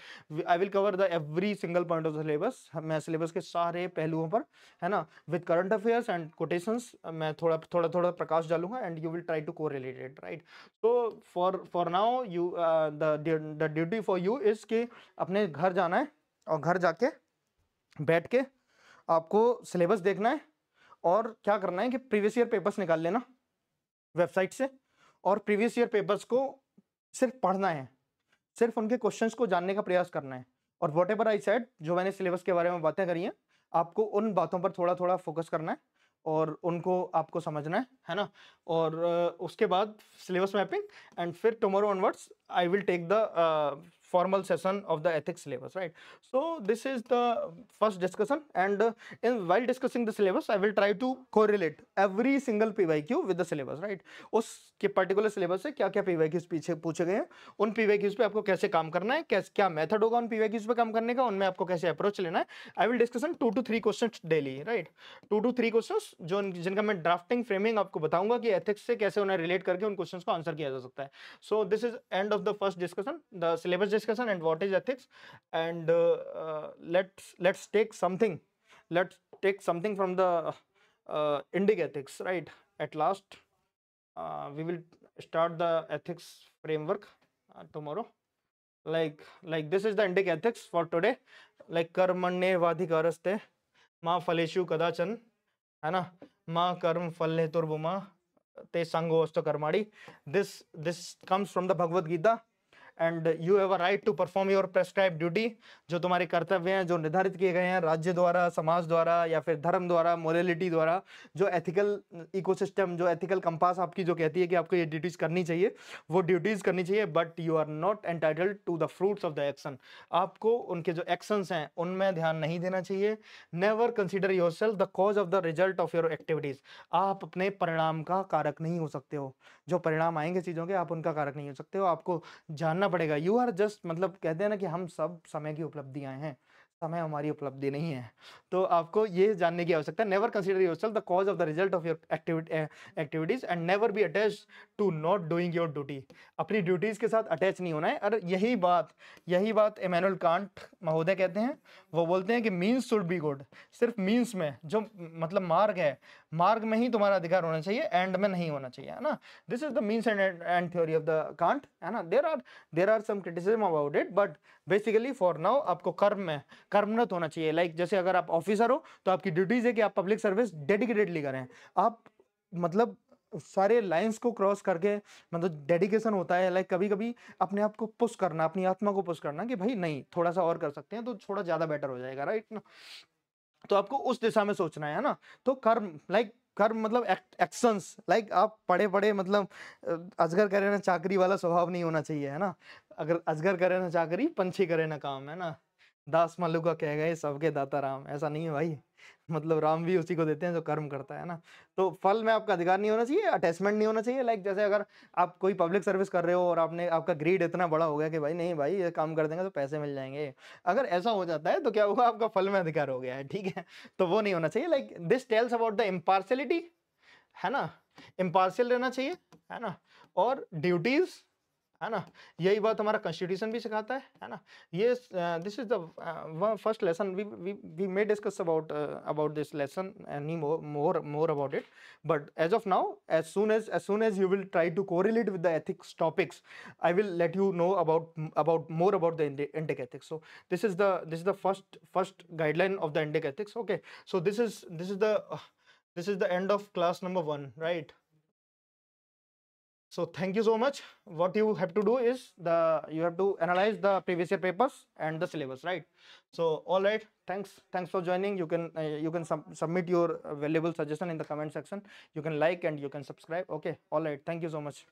I will cover the every single point of the syllabus, मैं syllabus के सारे पहलुओं पर, है ना, with current affairs and quotations मैं थोड़ा प्रकाश डालूंगा, and you will try to correlate it, right. So for now you the duty for you is कि अपने घर जाना है और घर जाके बैठ के आपको सिलेबस देखना है, और क्या करना है कि प्रीवियस ईयर पेपर्स निकाल लेना वेबसाइट से, और प्रीवियस ईयर पेपर्स को सिर्फ पढ़ना है, सिर्फ उनके क्वेश्चंस को जानने का प्रयास करना है, और वॉट एवर आई सेड, जो मैंने सिलेबस के बारे में बातें करी हैं, आपको उन बातों पर थोड़ा थोड़ा फोकस करना है और उनको आपको समझना है ना। और उसके बाद सिलेबस मैपिंग, एंड फिर tomorrow onwards I will take the formal session of the ethics syllabus, right. So this is the first discussion, and while discussing the syllabus I will try to correlate every single PYQ with the syllabus, right. उसके particular syllabus से क्या क्या PYQs पीछे पूछे गए हैं, उन PYQs पे आपको कैसे काम करना है, क्या मेथड होगा उन PYQs पे काम करने का, उनमें आपको कैसे अप्रोच लेना है। I will discuss 2 to 3 questions daily, right. 2 to 3 questions जो जिनका मैं ड्राफ्टिंग फ्रेमिंग आपको बताऊंगा कि एथिक्स से कैसे उन्हें रिलेट करके उन क्वेश्चंस को आंसर किया जा सकता है। So this is end of the first discussion, the syllabus discussion and what is ethics, and let's take something from the Indic ethics, right. At last we will start the ethics framework tomorrow, like this is the Indic ethics for today, like कर्मण्येवाधिकारस्ते मा फलेषु कदाचन, है ना, मा कर्म फल हेतुर्भुमा ते संगोऽस्तु कर्माणि। This comes from the Bhagavad Gita, and you have a right to perform your prescribe duty, जो तुम्हारे कर्तव्य हैं जो निर्धारित किए गए हैं राज्य द्वारा, समाज द्वारा या फिर धर्म द्वारा, मोरालिटी द्वारा, जो एथिकल इकोसिस्टम, जो एथिकल कंपास आपकी जो कहती है कि आपको ये ड्यूटीज करनी चाहिए, वो ड्यूटीज करनी चाहिए। But you are not entitled to the fruits of the action, आपको उनके जो एक्शंस हैं उनमें ध्यान नहीं देना चाहिए। Never consider yourself the cause of the result of your activities, आप अपने परिणाम का कारक नहीं हो सकते हो, जो परिणाम आएंगे चीजों के आप उनका कारक नहीं हो सकते हो। आपको जानना पड़ेगा, यू आर जस्ट, मतलब कहते हैं ना कि हम सब समय की उपलब्धियां हैं, समय हमारी उपलब्धि नहीं है। तो आपको ये जानने की आवश्यकता है, never consider yourself the cause of the result of your activities and never be attach to not doing your duty, अपनी ड्यूटीज के साथ अटैच नहीं होना है। और यही बात इमैनुअल कांट महोदय कहते हैं, वो बोलते हैं कि मीन्स शुड बी गुड, सिर्फ मीन्स में जो मतलब मार्ग है, मार्ग में ही तुम्हारा अधिकार होना चाहिए, एंड में नहीं होना चाहिए, है ना। This is the means and theory of the Kant, है ना। There are some criticism about it, but basically for now आपको कर्म में कर्मरत होना चाहिए। लाइक जैसे अगर आप ऑफिसर हो तो आपकी ड्यूटीज है कि आप पब्लिक सर्विस डेडिकेटेडली करें, आप मतलब सारे लाइंस को क्रॉस करके, मतलब डेडिकेशन होता है। लाइक कभी कभी अपने आप को पुश करना, अपनी आत्मा को पुश करना कि भाई नहीं थोड़ा सा और कर सकते हैं तो थोड़ा ज्यादा बेटर हो जाएगा, राइट ना। तो आपको उस दिशा में सोचना है ना। तो कर्म मतलब एक्शंस, लाइक आप पढ़े पढ़े मतलब अजगर करे ना चाकरी वाला स्वभाव नहीं होना चाहिए, है ना। अगर अजगर करे ना चाकरी, पंछी करे ना काम, है ना। दास मल्लुका कह गए सबके दाता राम, ऐसा नहीं है भाई। मतलब राम भी उसी को देते हैं जो कर्म करता है ना। तो फल में आपका अधिकार नहीं होना चाहिए, अटैचमेंट नहीं होना चाहिए। लाइक जैसे अगर आप कोई पब्लिक सर्विस कर रहे हो और आपका ग्रीड इतना बड़ा हो गया कि भाई नहीं भाई ये काम कर देंगे तो पैसे मिल जाएंगे, अगर ऐसा हो जाता है तो क्या होगा, आपका फल में अधिकार हो गया है, ठीक है। तो वो नहीं होना चाहिए। Like this tells about the impartiality, है ना, इम्पार्शियल रहना चाहिए, है ना। और ड्यूटीज, है ना, यही बात हमारा कॉन्स्टिट्यूशन भी सिखाता है ना। ये this is the first lesson, we may discuss about this lesson any more about it, but as of now, as soon as you will try to correlate with the ethics topics, I will let you know about more about the Indic ethics. So this is the first guideline of the Indic ethics. Okay, so this is the end of class number 1, right? So thank you so much. What you have to do is you have to analyze the previous year papers and the syllabus, right? So all right, thanks for joining. You can submit your valuable suggestion in the comment section. You can like and you can subscribe. Okay, all right, thank you so much.